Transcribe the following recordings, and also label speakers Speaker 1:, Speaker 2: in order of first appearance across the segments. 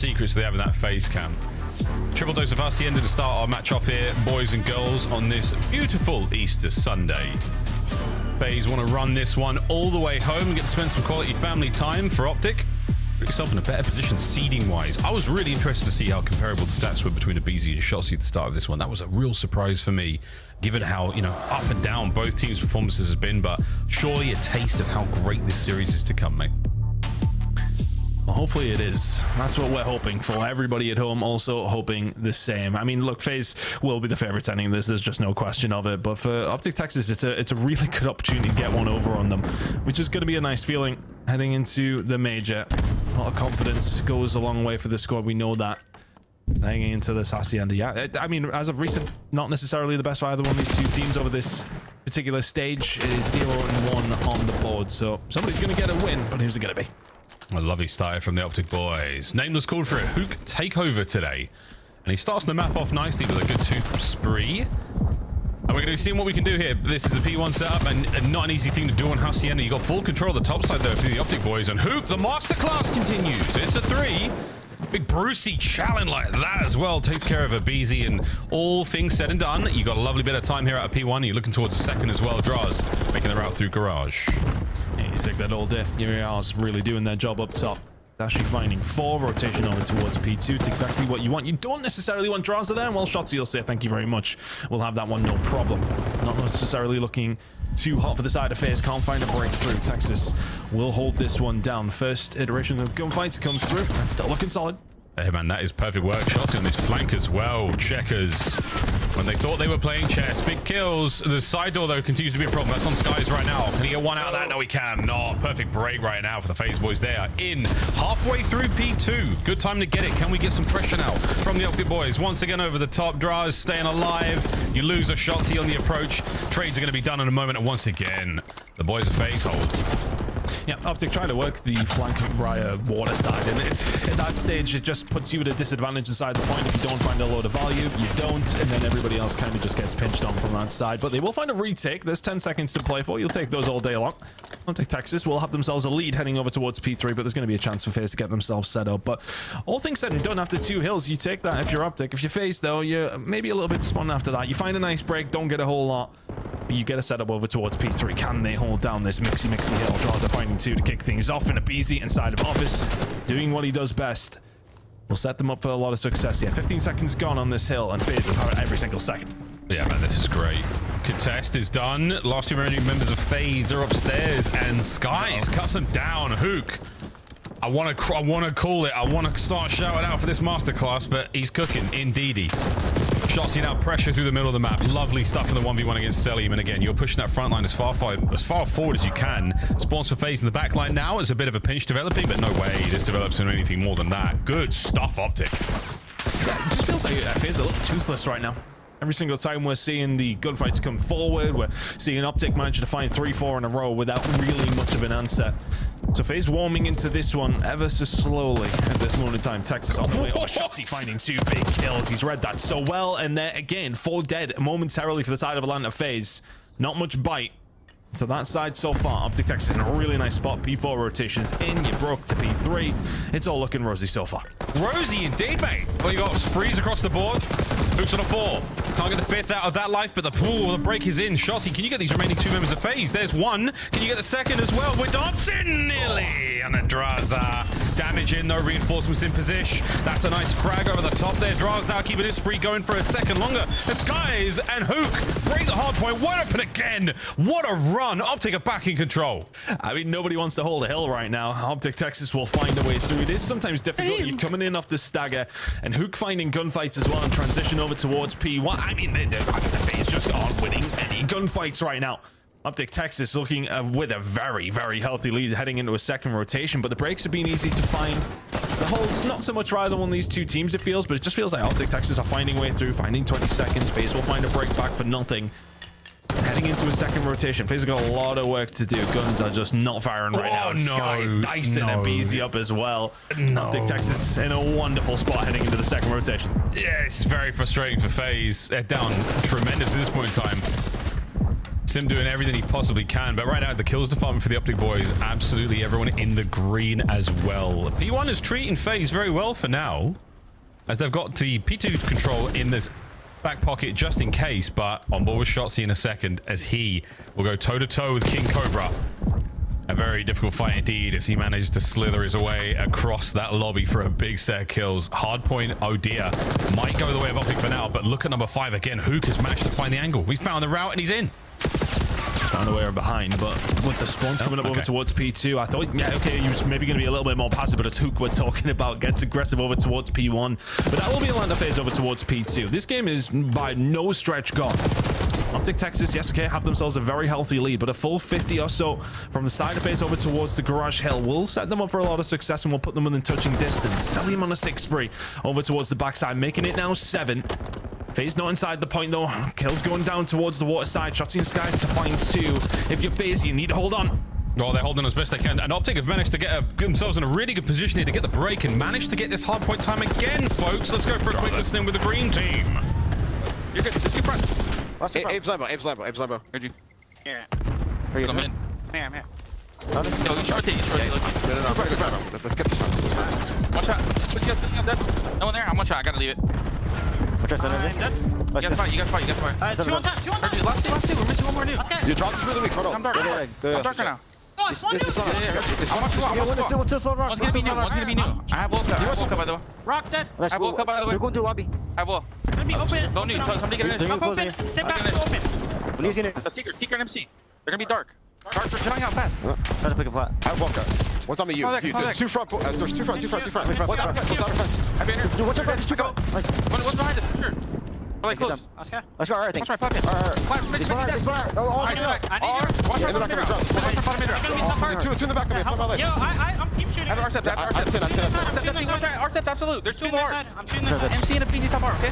Speaker 1: secrets they have in that phase camp. Triple dose of Hacienda to start our match off here, boys and girls, on this beautiful Easter Sunday. FaZe want to run this one all the way home and get to spend some quality family time for Optic. Put yourself in a better position seeding-wise. I was really interested to see how comparable the stats were between aBeZy and Shotzzy at the start of this one. That was a real surprise for me, given how, you know, up and down both teams' performances has been, but surely a taste of how great this series is to come, mate.
Speaker 2: Well, hopefully it is. That's what we're hoping for. Everybody at home also hoping the same. I mean, look, FaZe will be the favorites ending this. There's just no question of it. But for Optic Texas, it's a really good opportunity to get one over on them, which is going to be a nice feeling heading into the major. A lot of confidence goes a long way for the squad. We know that. Hanging into this Hacienda. Yeah, I mean, as of recent, not necessarily the best for either one of these two teams over this particular stage. It is 0-1 on the board. So somebody's going to get a win, but who's it going to be?
Speaker 1: A lovely start from the Optic boys. Nameless called for a Hook takeover today. And he starts the map off nicely with a good 2 spree. And we're going to be seeing what we can do here. This is a P1 setup and not an easy thing to do on Hacienda. You got full control of the top side though for the Optic boys. And Hook, the masterclass continues. It's a 3. Big Brucey challenge like that as well. Takes care of aBeZy, and all things said and done, you got a lovely bit of time here out of P1. You're looking towards the second as well. Draws making the route through Garage.
Speaker 2: Yeah, you take that all day. Uriel's really doing their job up top. Actually finding 4, rotation over towards P2. It's exactly what you want. You don't necessarily want draws there, and well, Shotzzy will say thank you very much. We'll have that one, no problem. Not necessarily looking too hot for the side of FaZe. Can't find a breakthrough. Texas will hold this one down. First iteration of gunfights come through, and still looking solid.
Speaker 1: Hey man, that is perfect work. Shotzzy on this flank as well. Checkers. When they thought they were playing chess. Big kills. The side door, though, continues to be a problem. That's on Skies right now. Can he get one out of that? No, he can not. Perfect break right now for the FaZe boys. They are in halfway through P2. Good time to get it. Can we get some pressure now from the Optic boys? Once again over the top. Draws staying alive. You lose a Shotzzy on the approach. Trades are going to be done in a moment. And once again, the boys of FaZe hold.
Speaker 2: Yeah, Optic trying to work the flank via water side, and at that stage it just puts you at a disadvantage inside the point. If you don't find a load of value, you don't, and then everybody else kind of just gets pinched on from that side. But they will find a retake. There's 10 seconds to play for. You'll take those all day long. Optic Texas will have themselves a lead heading over towards P3, but there's going to be a chance for FaZe to get themselves set up. But all things said and done, after 2 hills, you take that if you're Optic. If you're FaZe, though, you're maybe a little bit spun after that. You find a nice break, don't get a whole lot. You get a setup over towards P3. Can they hold down this mixy hill? Draws are finding 2 to kick things off, and aBeZy inside of Office doing what he does best. Will set them up for a lot of success here. 15 seconds gone on this hill, and FaZe will have it every single second.
Speaker 1: Yeah, man, this is great. Contest is done. Last 2 remaining members of FaZe are upstairs, and Skies cuts them down. Hook. I want to call it. I want to start shouting out for this masterclass, but he's cooking. Indeedy. Shotzzy now pressure through the middle of the map. Lovely stuff in the 1v1 against Selim. And again, you're pushing that front line as far forward as you can. Spawns for FaZe in the back line now. It's a bit of a pinch developing, but no way this develops into anything more than that. Good stuff, Optic.
Speaker 2: Yeah, it just feels like FaZe a little toothless right now. Every single time we're seeing the gunfights come forward, we're seeing Optic manage to find 3-4 in a row without really much of an answer. So FaZe warming into this one ever so slowly at this moment in time. Texas on the way. Oh, Shotzzy finding 2 big kills. He's read that so well. And there again, 4 dead momentarily for the side of Atlanta FaZe. Not much bite. So that side so far, Optic Texas in a really nice spot. P4 rotations in, you broke to P3. It's all looking rosy so far.
Speaker 1: Rosy indeed, mate. Well, you got sprees across the board. Hooks on a 4. Can't get the 5th out of that life, but the break is in. Shotzzy, can you get these remaining 2 members of FaZe? There's 1. Can you get the 2nd as well? We're dancing nearly. And then Draza damage in, no reinforcements in position. That's a nice frag over the top there. Draz now keeping his spree going for a second longer. The Skies and Hook break the hard point. Wide open again. What a run. Optic are back in control.
Speaker 2: I mean, nobody wants to hold a hill right now. Optic Texas will find a way through. It is sometimes difficult. You're coming in off the stagger, and Hook finding gunfights as well and transition over towards P1. I mean, the FaZe just aren't winning any gunfights right now. Optic Texas looking with a very healthy lead heading into a second rotation, but the breaks have been easy to find. The holds not so much rather on these two teams, it feels, but it just feels like Optic Texas are finding way through, finding 20 seconds. FaZe will find a break back for nothing. Heading into a second rotation. FaZe have got a lot of work to do. Guns are just not firing right now. And Sky's dicing aBeZy up as well. Optic Texas in a wonderful spot heading into the second rotation.
Speaker 1: Yeah, it's very frustrating for FaZe. They're down tremendous at this point in time. Sim doing everything he possibly can, but right now the kills department for the Optic boys, absolutely everyone in the green as well. P1 is treating FaZe very well for now, as they've got the P2 control in this back pocket just in case, but on board with Shotzi in a second, as he will go toe-to-toe with King Cobra. A very difficult fight indeed, as he managed to slither his way across that lobby for a big set of kills. Hardpoint, oh dear, might go the way of Optic for now, but look at number 5 again. Hook has managed to find the angle. He's found the route and he's in.
Speaker 2: He's found a way behind, but with the spawns coming up over towards P2, I thought, yeah, okay, he was maybe going to be a little bit more passive, but it's Hook we're talking about. Gets aggressive over towards P1, but that will be Atlanta FaZe over towards P2. This game is by no stretch gone. Optic Texas, yes, okay, have themselves a very healthy lead, but a full 50 or so from the side of FaZe over towards the Garage Hill will set them up for a lot of success, and will put them within touching distance. Selim on a 6 spree over towards the backside, making it now 7. FaZe not inside the point though. Kills going down towards the water side. Shots in skies to find 2. If you're FaZe, you need to hold on.
Speaker 1: Oh, they're holding as best they can, and Optic have managed to get themselves in a really good position here to get the break and manage to get this hard point time again, folks. Let's go for a quick listening with the green team.
Speaker 3: You're good. Just keep front.
Speaker 4: Abe's Lambo.
Speaker 3: Heard you.
Speaker 5: Here.
Speaker 3: Where you come in?
Speaker 5: Here, I'm here.
Speaker 3: Yo, you should rotate.
Speaker 4: No. Let's get this one.
Speaker 3: One shot. Put you up, dead. No one there. I'm one shot. I gotta leave it.
Speaker 5: I'm dead.
Speaker 3: You guys fight.
Speaker 5: 2 on top.
Speaker 3: Heard you. Last two. We're missing one more dude.
Speaker 5: Let's go.
Speaker 4: Your drop is really weak. Hold on.
Speaker 3: I'm dark. I'm dark right now.
Speaker 5: No, it's one dude.
Speaker 3: I want you. One's gonna be new. I have woke up, by the way.
Speaker 5: Rock dead.
Speaker 3: I woke up, by the way.
Speaker 6: They're going through lobby.
Speaker 3: I will.
Speaker 5: Gonna be open.
Speaker 3: Go new. Somebody get in.
Speaker 5: Rock open. Sit back. Open.
Speaker 6: Release in it.
Speaker 3: The secret and MC. They're gonna be dark. Dark for shutting out fast.
Speaker 6: Try to pick a flat.
Speaker 4: I have one guy. One's on me, you. There's 2 front. There's 2 front. One's out of fence.
Speaker 3: I've been here.
Speaker 6: Watch out, there's 2 front. Nice.
Speaker 3: One's behind us, for sure. Like close.
Speaker 5: Let's go.
Speaker 6: Let's go, alright, I think.
Speaker 3: Watch my pocket.
Speaker 6: They spawn. Oh,
Speaker 5: I need you.
Speaker 3: Watch
Speaker 4: In the back of me, drop.
Speaker 5: I'm gonna be tough hard.
Speaker 4: 2 in the back of me. Play my leg.
Speaker 5: Yo, I'm keep shooting.
Speaker 3: I have Arcept. Arcept, absolute. There's 2 more.
Speaker 5: I'm shooting the
Speaker 3: MC and a PC top bar, okay?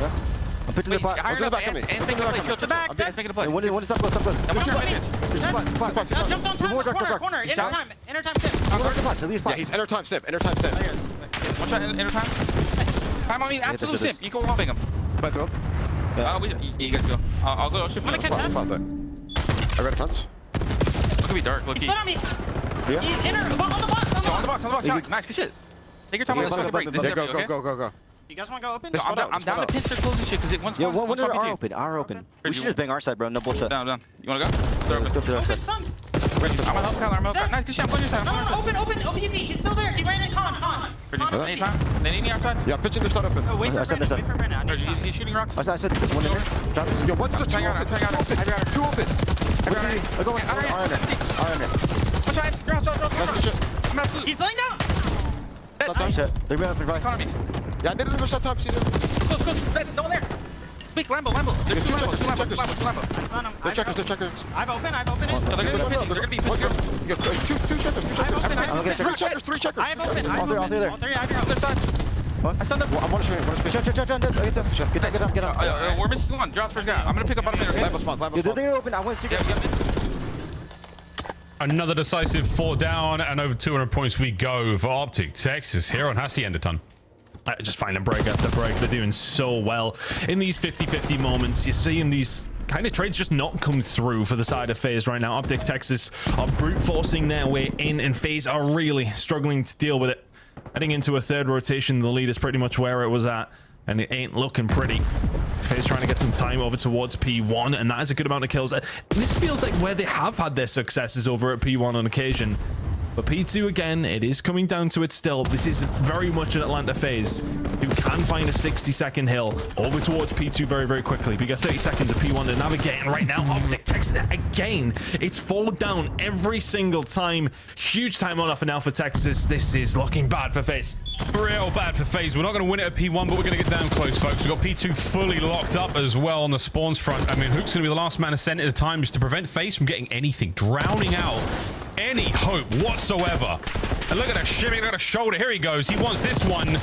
Speaker 6: I'm pitching the pot.
Speaker 3: Higher
Speaker 4: in the
Speaker 3: up,
Speaker 4: back of me.
Speaker 3: and make a play. Kill
Speaker 5: the back.
Speaker 3: Make a play.
Speaker 6: One is up close.
Speaker 3: What's your mission?
Speaker 6: There's 2 pots.
Speaker 5: Now jump on top. Corner. Inner time.
Speaker 6: At least
Speaker 4: Yeah,
Speaker 6: pot.
Speaker 4: he's enter time sim.
Speaker 3: One shot inner time. Time on me, absolute simp. You go lobbing him.
Speaker 4: Play through.
Speaker 3: You guys go. I'll go shift.
Speaker 5: I'm gonna catch
Speaker 4: Spot there. I read a fence.
Speaker 3: It's gonna be dark, look.
Speaker 5: He's slid on me. He's inner. On the box.
Speaker 3: Nice, good shit. Take your time on this fucking break. This is everything, okay?
Speaker 4: Go.
Speaker 5: You guys wanna go open?
Speaker 3: I'm down to pinch their closing shit because it once.
Speaker 6: Yo, one are open. We should just bang our side, bro. No bullshit.
Speaker 3: Down. You wanna go?
Speaker 6: Let's go through our
Speaker 5: Open
Speaker 6: side.
Speaker 5: some.
Speaker 3: I'm gonna help Kyler. Nice, good shit. I'm going your side.
Speaker 5: No, open. Oh, easy. He's still there. He ran in con.
Speaker 3: Anytime. They need me outside.
Speaker 4: Yeah, pitching their side open.
Speaker 5: Oh, wait for Brandon.
Speaker 3: He's shooting rocks.
Speaker 6: I said one in there. Drop this.
Speaker 4: Yo, what's the 2
Speaker 3: Try out.
Speaker 4: open?
Speaker 3: I got it.
Speaker 4: 2 open.
Speaker 6: I go in. Are in there.
Speaker 3: One shot. Drop.
Speaker 4: That's good shit.
Speaker 3: I'm absolute.
Speaker 5: He's laying down.
Speaker 4: Shot time.
Speaker 6: Shit. They're running right.
Speaker 3: Economy.
Speaker 4: Yeah, I needed a shot time, Caesar.
Speaker 3: Close. No one there. Speak, Lambo. There's 2 Lambo.
Speaker 5: I stun him.
Speaker 4: They're checkers.
Speaker 5: I've opened it.
Speaker 3: They're gonna be
Speaker 4: Two checkers.
Speaker 6: I'm looking at
Speaker 4: 3 checkers.
Speaker 5: I have opened.
Speaker 6: All three there.
Speaker 5: All 3. I have
Speaker 3: Other side. I stunned up.
Speaker 4: I want to show you.
Speaker 6: Shut. Get up.
Speaker 3: We're missing one. John's first guy. I'm gonna pick up bottom mid, okay?
Speaker 4: Lambo spawn.
Speaker 6: They're open. I went to
Speaker 3: Yeah.
Speaker 1: Another decisive 4 down, and over 200 points we go for Optic Texas here on Haciendaton.
Speaker 2: Just finding break after break. They're doing so well in these 50-50 moments. You're seeing these kind of trades just not come through for the side of FaZe right now. Optic Texas are brute forcing their way in, and FaZe are really struggling to deal with it. Heading into a 3rd rotation, the lead is pretty much where it was at, and it ain't looking pretty. FaZe trying to get some time over towards P1, and that is a good amount of kills. This feels like where they have had their successes over at P1 on occasion. But P2 again, it is coming down to it still. This is very much an Atlanta FaZe who can find a 60-second hill over towards P2 very, very quickly. We got 30 seconds of P1 to navigate, and right now, Optic Texas again. It's 4 down every single time. Huge time on off and now for Texas. This is looking bad for FaZe.
Speaker 1: Real bad for FaZe. We're not going to win it at P1, but we're going to get down close, folks. We've got P2 fully locked up as well on the spawns front. I mean, Hook's going to be the last man ascent at a time just to prevent FaZe from getting anything, drowning out any hope whatsoever. And look at that shimmy, look at the shoulder. Here he goes. He wants this one.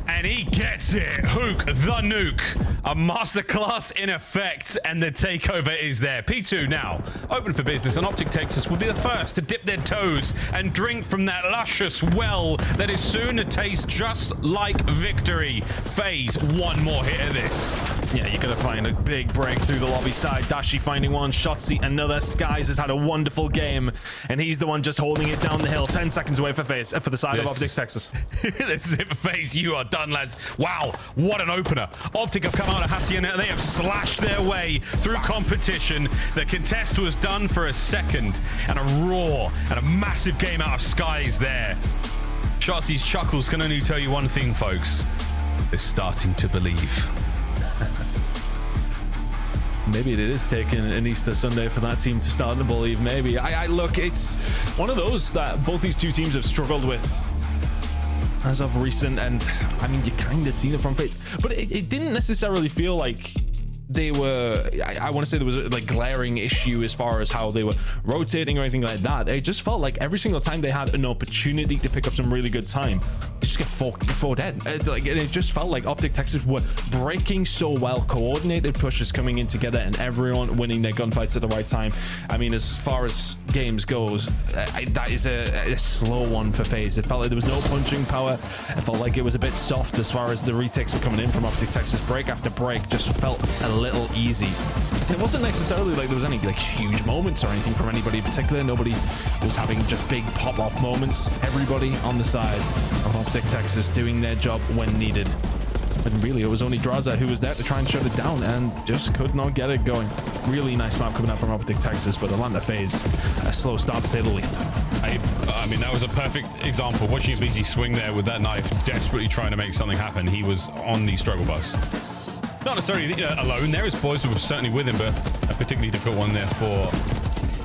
Speaker 1: And And he gets it. Hook the nuke. A masterclass in effect, and the takeover is there. P2 now open for business, and Optic Texas will be the first to dip their toes and drink from that luscious well that is soon to taste just like victory. FaZe, one more hit of this.
Speaker 2: Yeah, you're going to find a big break through the lobby side. Dashi finding one, Shotzi another. Skies has had a wonderful game, and he's the one just holding it down the hill. 10 seconds away for FaZe, for the side of Optic Texas.
Speaker 1: This is it for FaZe. You are done, lads. Wow, what an opener. Optic have come out of Hacienda. They have slashed their way through competition. The contest was done for a second, and a roar and a massive game out of Skies there. Shotzi's chuckles can only tell you one thing, folks. They're starting to believe.
Speaker 2: Maybe it is taking an Easter Sunday for that team to start to believe. Maybe. I look, it's one of those that both these two teams have struggled with as of recent, and I mean, you kind of seen it from FaZe, but it didn't necessarily feel like they were, I want to say there was a like glaring issue as far as how they were rotating or anything like that. It just felt like every single time they had an opportunity to pick up some really good time, they just get fought dead. It just felt like Optic Texas were breaking so well, coordinated pushes coming in together, and everyone winning their gunfights at the right time. I mean, as far as games goes, that is a slow one for FaZe. It felt like there was no punching power. It felt like it was a bit soft as far as the retakes were coming in from Optic Texas. Break after break just felt a little easy. And it wasn't necessarily like there was any like huge moments or anything from anybody in particular. Nobody was having just big pop-off moments. Everybody on the side of Optic Texas doing their job when needed. And really, it was only Draza who was there to try and shut it down, and just could not get it going. Really nice map coming out from Optic Texas, but Atlanta FaZe, a slow start to say the least.
Speaker 1: I mean, that was a perfect example. Watching BZ swing there with that knife, desperately trying to make something happen. He was on the struggle bus. Not necessarily alone there. His boys were certainly with him, but a particularly difficult one there for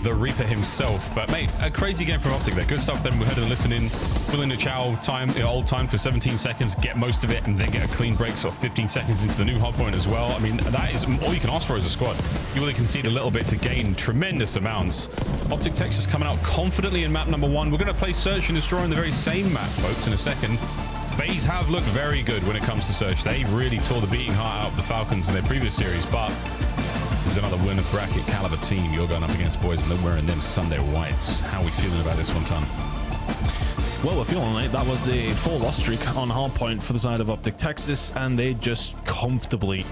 Speaker 1: the Reaper himself. But mate, a crazy game from Optic there. Good stuff. Then we heard him listening, filling the chow time, old time for 17 seconds, get most of it, and then get a clean break, sort of 15 seconds into the new hardpoint as well. I mean, that is all you can ask for as a squad. You only concede a little bit to gain tremendous amounts. Optic Texas coming out confidently in map number 1. We're going to play Search and Destroy in the very same map, folks, in a second. FaZe have looked very good when it comes to Search. They really tore the beating heart out of the Falcons in their previous series, but this is another winner bracket caliber team you're going up against, boys, and they're wearing them Sunday whites. How are we feeling about this one, Ton?
Speaker 2: Well, we're feeling like that was a 4-loss streak on Hardpoint for the side of Optic Texas, and they just comfortably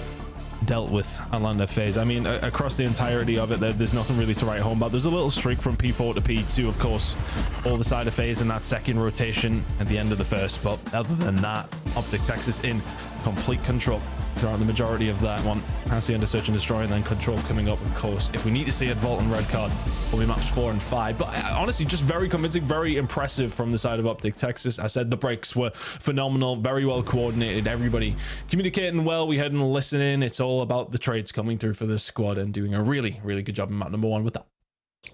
Speaker 2: dealt with Atlanta FaZe. I mean, across the entirety of it, there's nothing really to write home about. There's a little streak from P4 to P2, of course, all the side of FaZe in that second rotation at the end of the first, but other than that, Optic Texas in complete control throughout the majority of that one. Hacienda Search and Destroy, and then Control coming up, of course. If we need to see it, Vault and Red Card will be maps 4 and 5. But honestly, just very convincing, very impressive from the side of Optic Texas. I said the breaks were phenomenal, very well coordinated, everybody communicating well. We had and listening. It's all about the trades coming through for this squad and doing a really, really good job in map number 1 with that.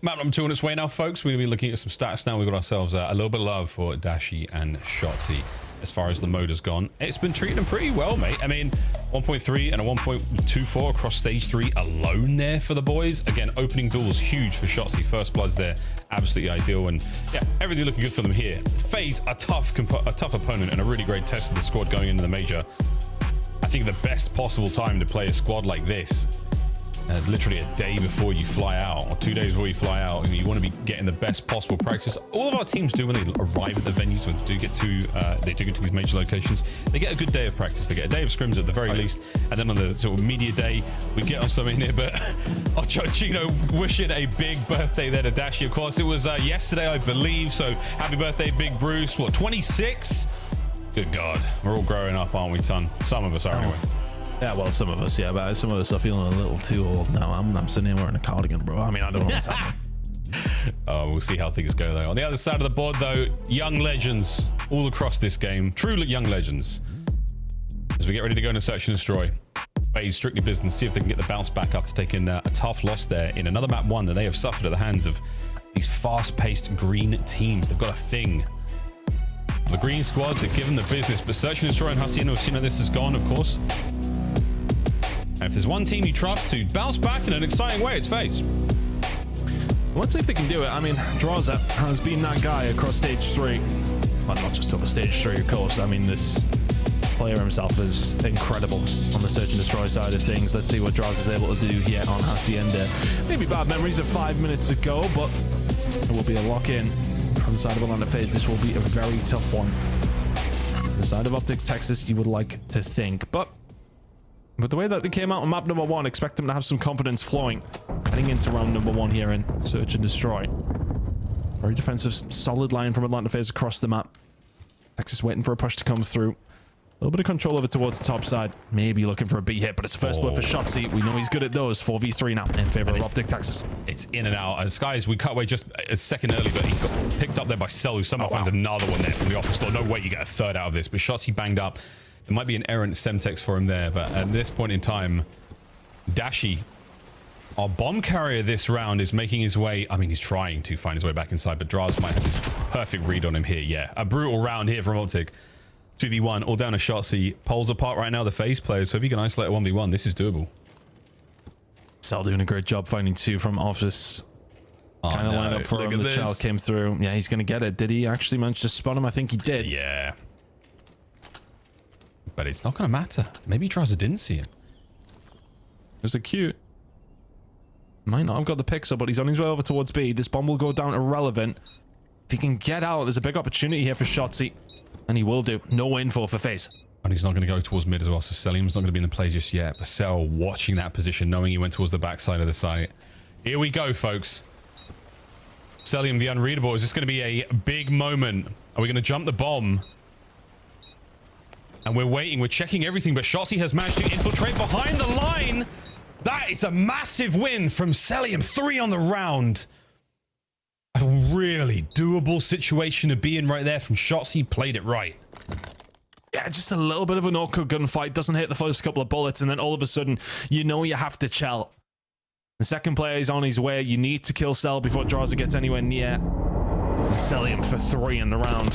Speaker 1: Map number 2 on its way now, folks. We're going to be looking at some stats now. We've got ourselves a little bit of love for Dashi and Shotzi. As far as the mode has gone, it's been treating them pretty well, mate. I mean, 1.3 and a 1.24 across stage 3 alone there for the boys. Again, opening duels huge for Shotzi. First bloods there, absolutely ideal, and yeah, everything looking good for them here. FaZe, a tough opponent and a really great test of the squad going into the major. I think the best possible time to play a squad like this, literally a day before you fly out, or 2 days before you fly out, and you want to be getting the best possible practice. All of our teams do when they arrive at the venues, when they do get to these major locations. They get a good day of practice. They get a day of scrims at the very least, and then on the sort of media day, we get on something here. But Chino wishing a big birthday there to Dashi. Of course, it was yesterday, I believe. So happy birthday, Big Bruce. What, 26? Good God, we're all growing up, aren't we, Ton? Some of us are, anyway.
Speaker 2: Yeah, well, some of us, yeah, but some of us are feeling a little too old now. I'm sitting here wearing a cardigan, bro. I mean, I don't know what's happening.
Speaker 1: We'll see how things go, though. On the other side of the board, though, young legends all across this game. Truly young legends. As we get ready to go into Search and Destroy. FaZe strictly business, see if they can get the bounce back after taking a tough loss there in another map 1 that they have suffered at the hands of these fast-paced green teams. They've got a thing. The green squads, they've given the business, but Search and Destroy and Hacienda, we've seen how this has gone, of course. And if there's one team you trust to bounce back in an exciting way, it's FaZe.
Speaker 2: Let's see if they can do it. I mean, Draza has been that guy across stage 3. Well, not just over stage 3, of course. I mean, this player himself is incredible on the search and destroy side of things. Let's see what Draz is able to do here on Hacienda. Maybe bad memories of 5 minutes ago, but it will be a lock-in from the side of Atlanta FaZe. This will be a very tough one. The side of Optic Texas, you would like to think, but the way that they came out on map number 1, expect them to have some confidence flowing heading into round number 1 here in search and destroy. Very defensive, solid line from Atlanta FaZe across the map. Texas waiting for a push to come through. A little bit of control over towards the top side. Maybe looking for a B hit, but it's the first blood for Shotzzy. We know he's good at those. 4v3 now in favor of Optic Texas.
Speaker 1: It's in and out. As guys, we cut away just a second early, but he got picked up there by Cell, who somehow finds another one there from the office door. No way you get a third out of this, but Shotzzy banged up. There might be an errant Semtex for him there, but at this point in time, Dashi, our bomb carrier this round, is making his way. I mean, he's trying to find his way back inside, but Draz might have his perfect read on him here. Yeah, a brutal round here from Optic. 2v1, all down to Shotzzy. Poles apart right now, the FaZe players, so if you can isolate a 1v1, this is doable.
Speaker 2: Cell doing a great job finding 2 from office. Kind of line up for him. The child came through. Yeah, he's going to get it. Did he actually manage to spot him? I think he did.
Speaker 1: Yeah. But it's not going to matter. Maybe Draz didn't see him.
Speaker 2: There's a Q. Might not have got the pixel, but he's on his way over towards B. This bomb will go down irrelevant. If he can get out, there's a big opportunity here for Shotzzy. And he will do. No info for FaZe.
Speaker 1: And he's not going to go towards mid as well, so Selim's not going to be in the play just yet. But Cell watching that position, knowing he went towards the backside of the site. Here we go, folks. Selim, the unreadable. Is this going to be a big moment? Are we going to jump the bomb? And we're waiting. We're checking everything, but Shotzzy has managed to infiltrate behind the line. That is a massive win from Selim. 3 on the round. A really doable situation to be in right there from Shotzzy. Played it right.
Speaker 2: Yeah, just a little bit of an awkward gunfight. Doesn't hit the first couple of bullets, and then all of a sudden, you know you have to chill. The second player is on his way. You need to kill Cell before Draz gets anywhere near. And Selim for 3 in the round.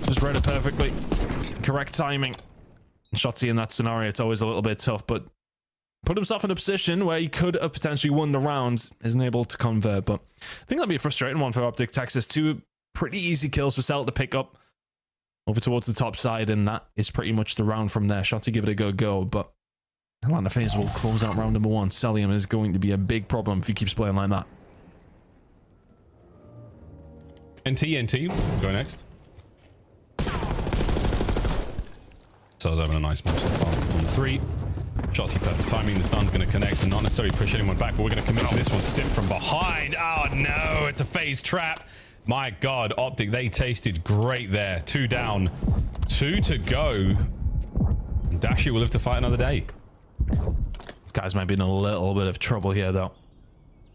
Speaker 2: Just read it perfectly. Correct timing. Shotzzy in that scenario, it's always a little bit tough, but put himself in a position where he could have potentially won the round. Isn't able to convert, but I think that'd be a frustrating one for Optic Texas. 2 pretty easy kills for Cell to pick up over towards the top side, and that is pretty much the round from there. Shotzzy give it a go, but Atlanta FaZe will close out round number 1. Selim is going to be a big problem if he keeps playing like that.
Speaker 1: NT, go next. So I was having a nice match so far on the 3. Shotzzy perfect timing. The stun's going to connect and not necessarily push anyone back, but we're going to commit to this one. Sip from behind. Oh no, it's a FaZe trap. My God, Optic, they tasted great there. 2 down, 2 to go. Dashi will live to fight another day.
Speaker 2: This guy's might be in a little bit of trouble here, though.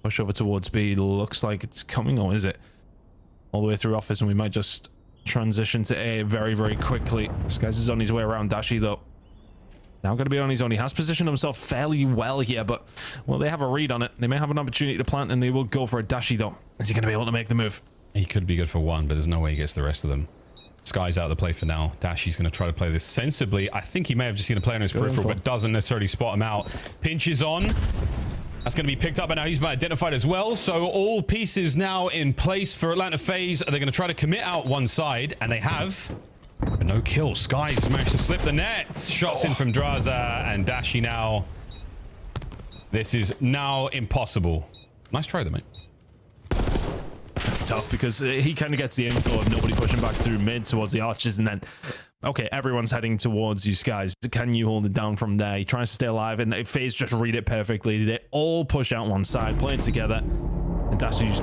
Speaker 2: Push over towards B. Looks like it's coming, or is it? All the way through office, and we might just transition to A very, very quickly. This guy's is on his way around Dashi, though. Now going to be on his own. He has positioned himself fairly well here, but, well, they have a read on it. They may have an opportunity to plant, and they will go for a Dashi, though. Is he going to be able to make the move?
Speaker 1: He could be good for 1, but there's no way he gets the rest of them. Sky's out of the play for now. Dashi's going to try to play this sensibly. I think he may have just seen a player on his peripheral, but doesn't necessarily spot him out. Pinch is on. That's going to be picked up, and now he's been identified as well. So all pieces now in place for Atlanta FaZe. They're going to try to commit out one side, and they have. But no kill. Sky's managed to slip the net. Shots in from Draza, and Dashi now. This is now impossible. Nice try, though, mate.
Speaker 2: It's tough because he kind of gets the info of nobody pushing back through mid towards the arches, and then, okay, everyone's heading towards you guys. Can you hold it down from there? He tries to stay alive, and FaZe just read it perfectly. They all push out one side, playing together. And Dashi's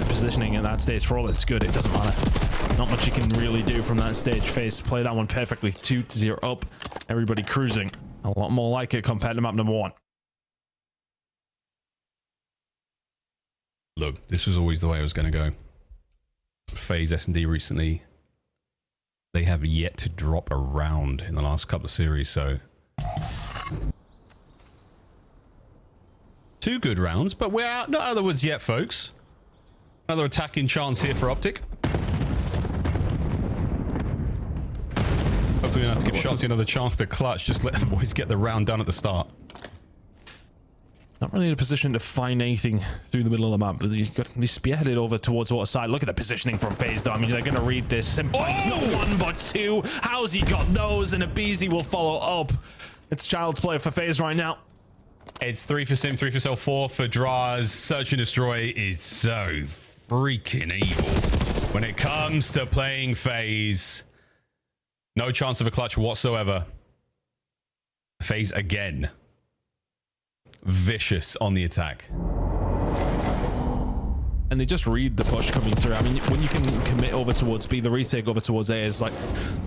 Speaker 2: positioning at that stage, for all it's good, it doesn't matter. Not much you can really do from that stage. FaZe play that one perfectly. 2-0 up. Everybody cruising. A lot more like it compared to map number 1.
Speaker 1: Look, this was always the way it was going to go. FaZe S&D recently, they have yet to drop a round in the last couple of series, so 2 good rounds, but we're not out of the woods yet, folks. Another attacking chance here for Optic. Hopefully we don't have to give Shotzzy another chance to clutch. Just let the boys get the round done at the start.
Speaker 2: Not really in a position to find anything through the middle of the map. But you've got to be spearheaded over towards water side. Look at the positioning from FaZe, though. I mean, they're going to read this. Simpine's not one, but two. How's he got those? And Abizi will follow up. It's child's play for FaZe right now.
Speaker 1: It's 3 for Sim, 3 for Cell, 4 for Draz. Search and Destroy is so freaking evil. When it comes to playing FaZe, no chance of a clutch whatsoever. FaZe again. Vicious on the attack.
Speaker 2: And they just read the push coming through. I mean, when you can commit over towards B, the retake over towards A is like,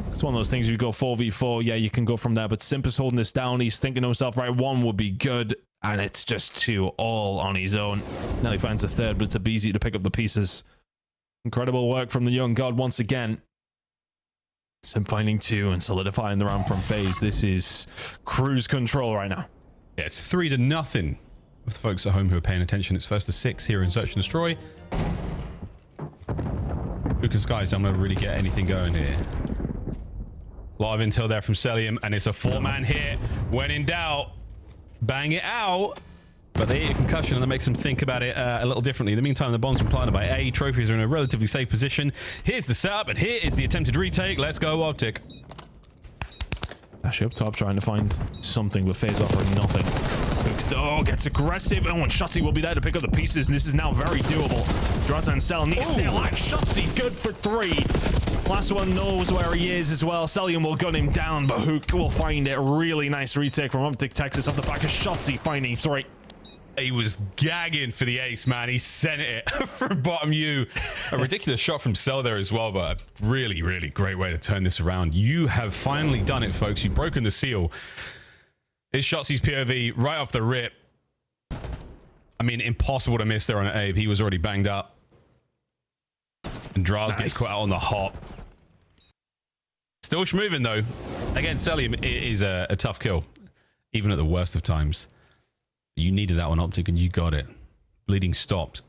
Speaker 2: it's one of those things. You go 4v4, yeah, you can go from there. But Simp is holding this down. He's thinking to himself, right, 1 would be good. And it's just 2 all on his own. Now he finds a 3rd, but it's Abizi to pick up the pieces. Incredible work from the young god once again. Simp finding 2 and solidifying the round from FaZe. This is cruise control right now.
Speaker 1: Yeah, it's 3-0. For the folks at home who are paying attention, it's 1st to 6 here in Search and Destroy. Lucas guys, I'm going to really get anything going here. A lot of intel there from Celium, and it's a 4-man hit. When in doubt, bang it out. But they hit a concussion, and that makes them think about it a little differently. In the meantime, the bombs been planted by A. Trophies are in a relatively safe position. Here's the setup, and here is the attempted retake. Let's go, Optic.
Speaker 2: Actually up top trying to find something, with FaZe offering nothing. Oh, gets aggressive. Oh, and Shotzi will be there to pick up the pieces, and this is now very doable. Draz and Cell need to stay alive. Shotzi good for 3. Last one knows where he is as well. Celium will gun him down, but Hook will find it. Really nice retake from Optic Texas off the back of Shotzi finding 3.
Speaker 1: He was gagging for the ace, man. He sent it from bottom U. A ridiculous shot from Cell there as well, but a really, really great way to turn this around. You have finally done it, folks. You've broken the seal. His Shotzi's POV right off the rip. I mean, impossible to miss there on Abe. He was already banged up. And Draz gets caught out on the hop. Still moving though. Again, Celium is a tough kill, even at the worst of times. You needed that one, Optic, and you got it. Bleeding stopped.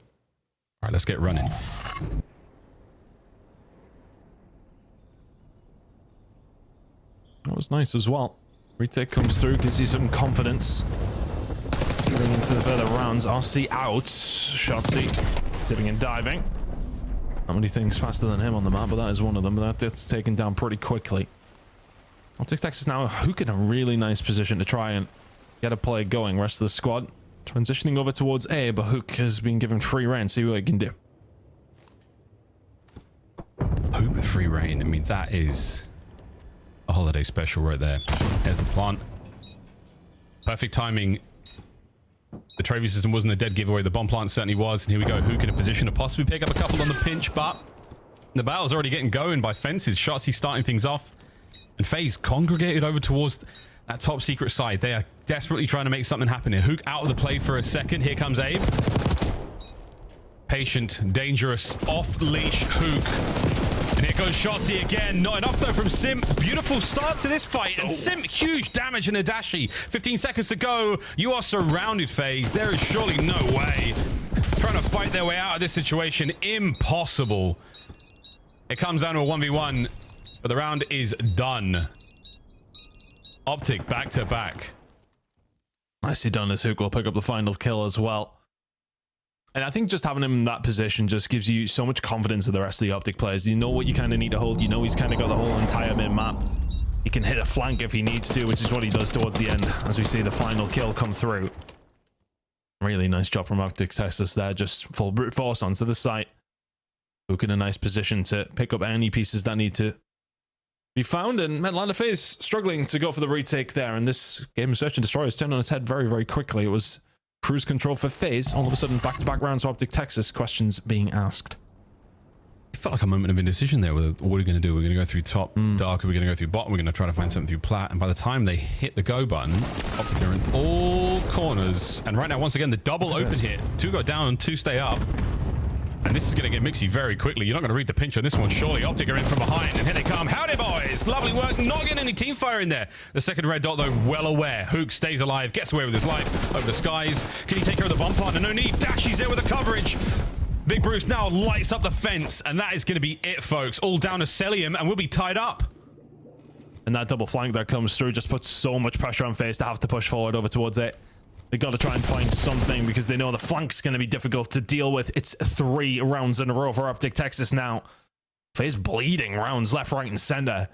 Speaker 1: All right, let's get running. That
Speaker 2: was nice as well. Retake comes through, gives you some confidence. Moving into the further rounds. RC out. Shotzi dipping and diving. Not many things faster than him on the map, but that is one of them. That's taken down pretty quickly. Optic Texas now Hook in a really nice position to try and get a play going. Rest of the squad transitioning over towards A, but Hook has been given free reign. See what he can do.
Speaker 1: Hook with free reign. I mean, that is a holiday special right there. There's the plant. Perfect timing. The trophy system wasn't a dead giveaway. The bomb plant certainly was. And here we go. Hook in a position to possibly pick up a couple on the pinch, but the battle's already getting going by fences. Shotzi starting things off. And FaZe congregated over towards that top secret side. They are desperately trying to make something happen here. Hook out of the play for a second. Here comes Abe. Patient, dangerous, off-leash Hook. And here goes Shotzi again. Not enough though from Sim. Beautiful start to this fight. And Sim, huge damage in Adachi. 15 seconds to go. You are surrounded, FaZe. There is surely no way. Trying to fight their way out of this situation. Impossible. It comes down to a 1v1. But the round is done. Optic back to back.
Speaker 2: Nicely done as Hook will pick up the final kill as well. And I think just having him in that position just gives you so much confidence in the rest of the Optic players. You know what you kind of need to hold. You know he's kind of got the whole entire mid-map. He can hit a flank if he needs to, which is what he does towards the end, as we see the final kill come through. Really nice job from Optic Texas there. Just full brute force onto the site. Hook in a nice position to pick up any pieces that need to be found, and Atlanta FaZe struggling to go for the retake there, and this game of Search and Destroy has turned on its head very, very quickly. It was cruise control for FaZe. All of a sudden, back-to-back rounds to Optic Texas, questions being asked.
Speaker 1: It felt like a moment of indecision there. What are we going to do? We're going to go through top dark, are we going to go through bottom? We're going to try to find something through plat, and by the time they hit the go button, Optic are in all corners, and right now, once again, the double open hit. 2 go down and 2 stay up. And this is going to get mixy very quickly. You're not going to read the pinch on this one, surely. Optic are in from behind, and here they come. Howdy, boys. Lovely work. Not getting any team fire in there. The second red dot, though, well aware. Hook stays alive, gets away with his life over the skies. Can he take care of the bomb partner? No need. Dashies there with the coverage. Big Bruce now lights up the fence, and that is going to be it, folks. All down to Celium, and we'll be tied up.
Speaker 2: And that double flank that comes through just puts so much pressure on FaZe to have to push forward over towards it. They got to try and find something because they know the flank's going to be difficult to deal with. It's 3 rounds in a row for Optic Texas now. FaZe bleeding rounds left, right, and center.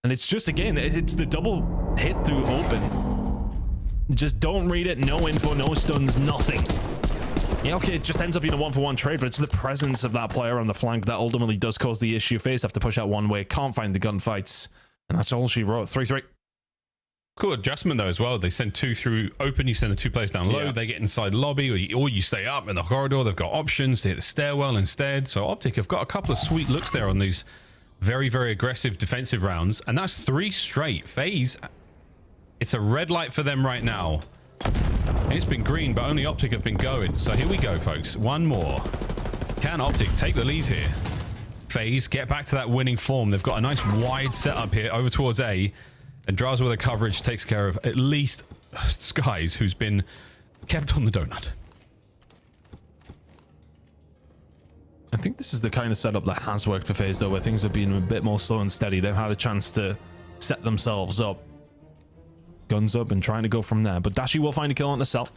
Speaker 2: And it's just, again, it's the double hit through open. Just don't read it. No info, no stuns, nothing. Yeah, okay, it just ends up being a 1-for-1 trade, but it's the presence of that player on the flank that ultimately does cause the issue. FaZe have to push out one way, can't find the gunfights, and that's all she wrote. 3-3.
Speaker 1: Cool adjustment though as well. They send 2 through open, you send the 2 players down low, they get inside lobby, or you stay up in the corridor. They've got options to hit the stairwell instead. So Optic have got a couple of sweet looks there on these very, very aggressive defensive rounds, and that's 3 straight. FaZe, it's a red light for them right now. It's been green, but only Optic have been going. So here we go, folks. One more. Can Optic take the lead here? FaZe get back to that winning form. They've got a nice wide setup here over towards A. And Draws with the coverage takes care of at least Skies, who's been kept on the donut.
Speaker 2: I think this is the kind of setup that has worked for FaZe, though, where things have been a bit more slow and steady. They've had a chance to set themselves up. Guns up and trying to go from there. But Dashi will find a kill on the cell.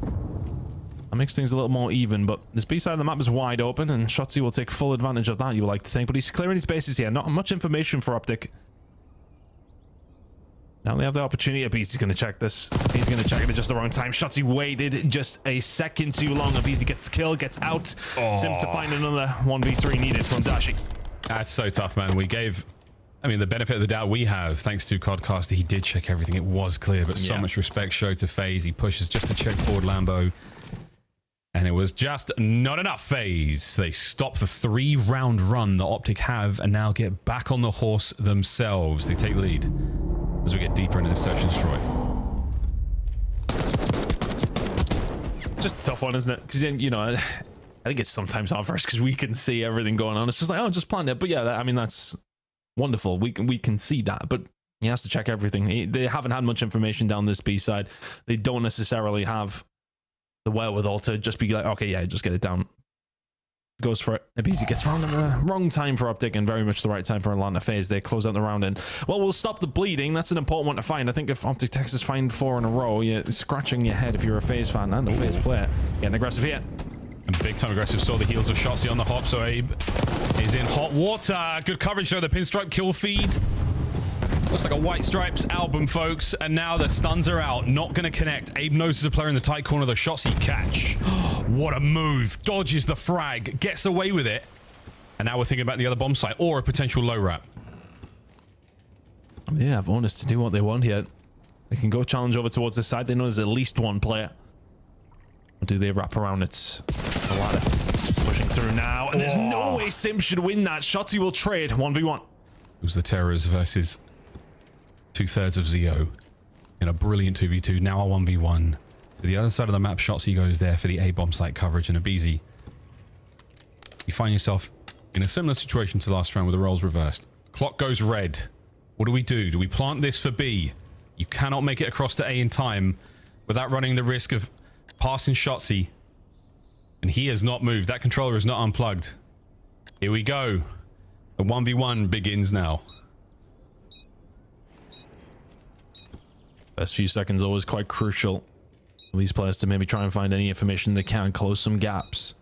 Speaker 2: That makes things a little more even, but this B side of the map is wide open, and Shotzi will take full advantage of that, you would like to think. But he's clearing his bases here. Not much information for Optic. Now they have the opportunity. He's going to check this. He's going to check it at just the wrong time. Shotzi waited just a second too long. Abizi gets the kill, gets out. Sim to find another 1v3 needed from Dashi.
Speaker 1: That's so tough, man. We gave, I mean, the benefit of the doubt we have, thanks to Codcaster. He did check everything. It was clear, but so much respect showed to FaZe. He pushes just to check forward Lambo. And it was just not enough. FaZe. They stop the 3-round run that Optic have and now get back on the horse themselves. They take the lead as we get deeper into this search and destroy.
Speaker 2: Just a tough one, isn't it? Because, you know, I think it's sometimes hard for us because we can see everything going on. It's just like, oh, just plant it. But yeah, I mean, that's wonderful. We can see that, but he has to check everything. They haven't had much information down this B side. They don't necessarily have the wherewithal to just be like, okay, yeah, just get it down. Goes for it. Abizi gets round at the wrong time for Optic and very much the right time for Atlanta FaZe. They close out the round and, well, we'll stop the bleeding. That's an important one to find. I think if Optic Texas find 4 in a row, you're scratching your head if you're a FaZe fan and a FaZe player. Getting aggressive here.
Speaker 1: And big time aggressive. Saw the heels of Shotzi on the hop, so Abe is in hot water. Good coverage though. The pinstripe kill feed. Looks like a White Stripes album, folks. And now the stuns are out. Not going to connect. Abe notices a player in the tight corner. The shots he catch. What a move. Dodges the frag. Gets away with it. And now we're thinking about the other bomb site or a potential low wrap.
Speaker 2: They have onus to do what they want here. They can go challenge over towards this side. They know there's at least one player. Or do they wrap around it? The ladder. Pushing through now. And there's no way Sim should win that. Shotzi will trade 1v1.
Speaker 1: It was the Terrors versus 2/3 of Zio in a brilliant 2v2. Now a 1v1. To the other side of the map, Shotzi goes there for the A-bomb site coverage, and Abizi. You find yourself in a similar situation to last round with the roles reversed. Clock goes red. What do we do? Do we plant this for B? You cannot make it across to A in time without running the risk of passing Shotzi. And he has not moved. That controller is not unplugged. Here we go. The 1v1 begins now.
Speaker 2: First few seconds always quite crucial for these players to maybe try and find any information they can, close some gaps.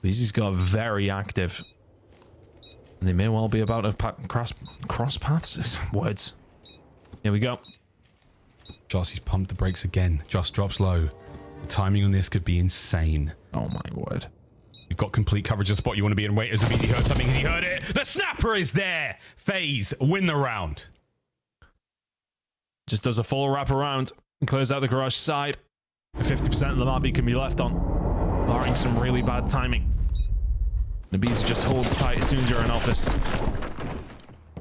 Speaker 2: Beezy's got very active. And they may well be about to cross paths. Words. Here we go.
Speaker 1: Jossie's pumped the brakes again. Just drops low. The timing on this could be insane.
Speaker 2: Oh my word.
Speaker 1: You've got complete coverage of the spot you want to be in. Wait, as Abizi heard something, as he heard it. The snapper is there. FaZe win the round.
Speaker 2: Just does a full wrap around and clears out the garage side. 50% of the map he can be left on, barring some really bad timing. Nabizi just holds tight as soon as you're in office.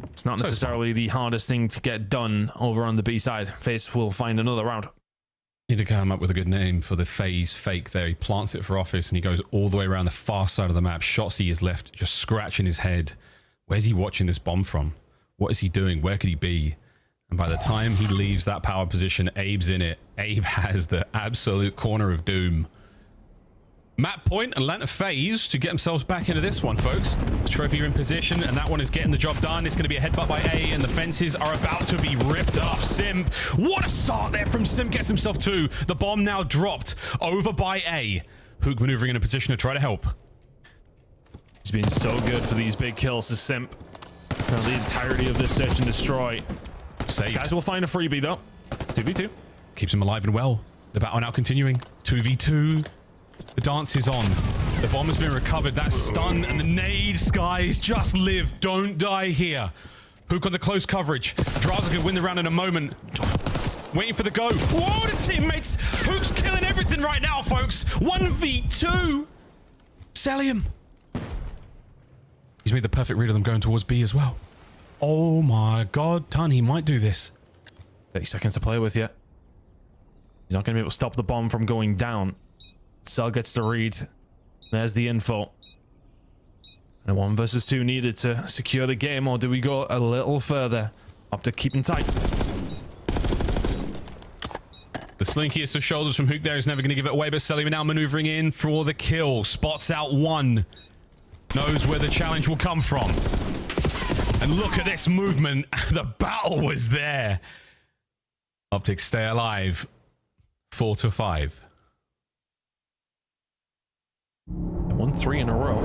Speaker 2: It's not necessarily the hardest thing to get done over on the B side. FaZe will find another round.
Speaker 1: Need to come up with a good name for the FaZe fake there. He plants it for office and he goes all the way around the far side of the map. Shotzi is left just scratching his head. Where's he watching this bomb from? What is he doing? Where could he be? And by the time he leaves that power position, Abe's in it. Abe has the absolute corner of doom. Map point and Atlanta phase to get themselves back into this one, folks. Trophy in position, and that one is getting the job done. It's going to be a headbutt by A, and the fences are about to be ripped off. Simp, what a start there from Simp. Gets himself 2. The bomb now dropped over by A. Hook maneuvering in a position to try to help.
Speaker 2: He's been so good for these big kills to Simp. Now the entirety of this search and destroy.
Speaker 1: Saved.
Speaker 2: Guys will find a freebie though. 2v2.
Speaker 1: Keeps him alive and well. The battle now continuing. 2v2. The dance is on. The bomb has been recovered. That stun and the nade. Skies, just live. Don't die here. Hook on the close coverage. Draza could win the round in a moment. Waiting for the go. Whoa, the teammates. Hook's killing everything right now, folks. 1v2. Celium. He's made the perfect read of them going towards B as well. Oh my god, Ton, he might do this.
Speaker 2: 30 seconds to play with yet. He's not going to be able to stop the bomb from going down. Cell gets the read. There's the info. And 1 versus 2 needed to secure the game, or do we go a little further? Up to keeping tight.
Speaker 1: The slinkiest of shoulders from Hook there is never going to give it away, but Celium now maneuvering in for the kill. Spots out 1. Knows where the challenge will come from. And look at this movement. The battle was there. Optic stay alive. 4-5.
Speaker 2: They won 3 in a row.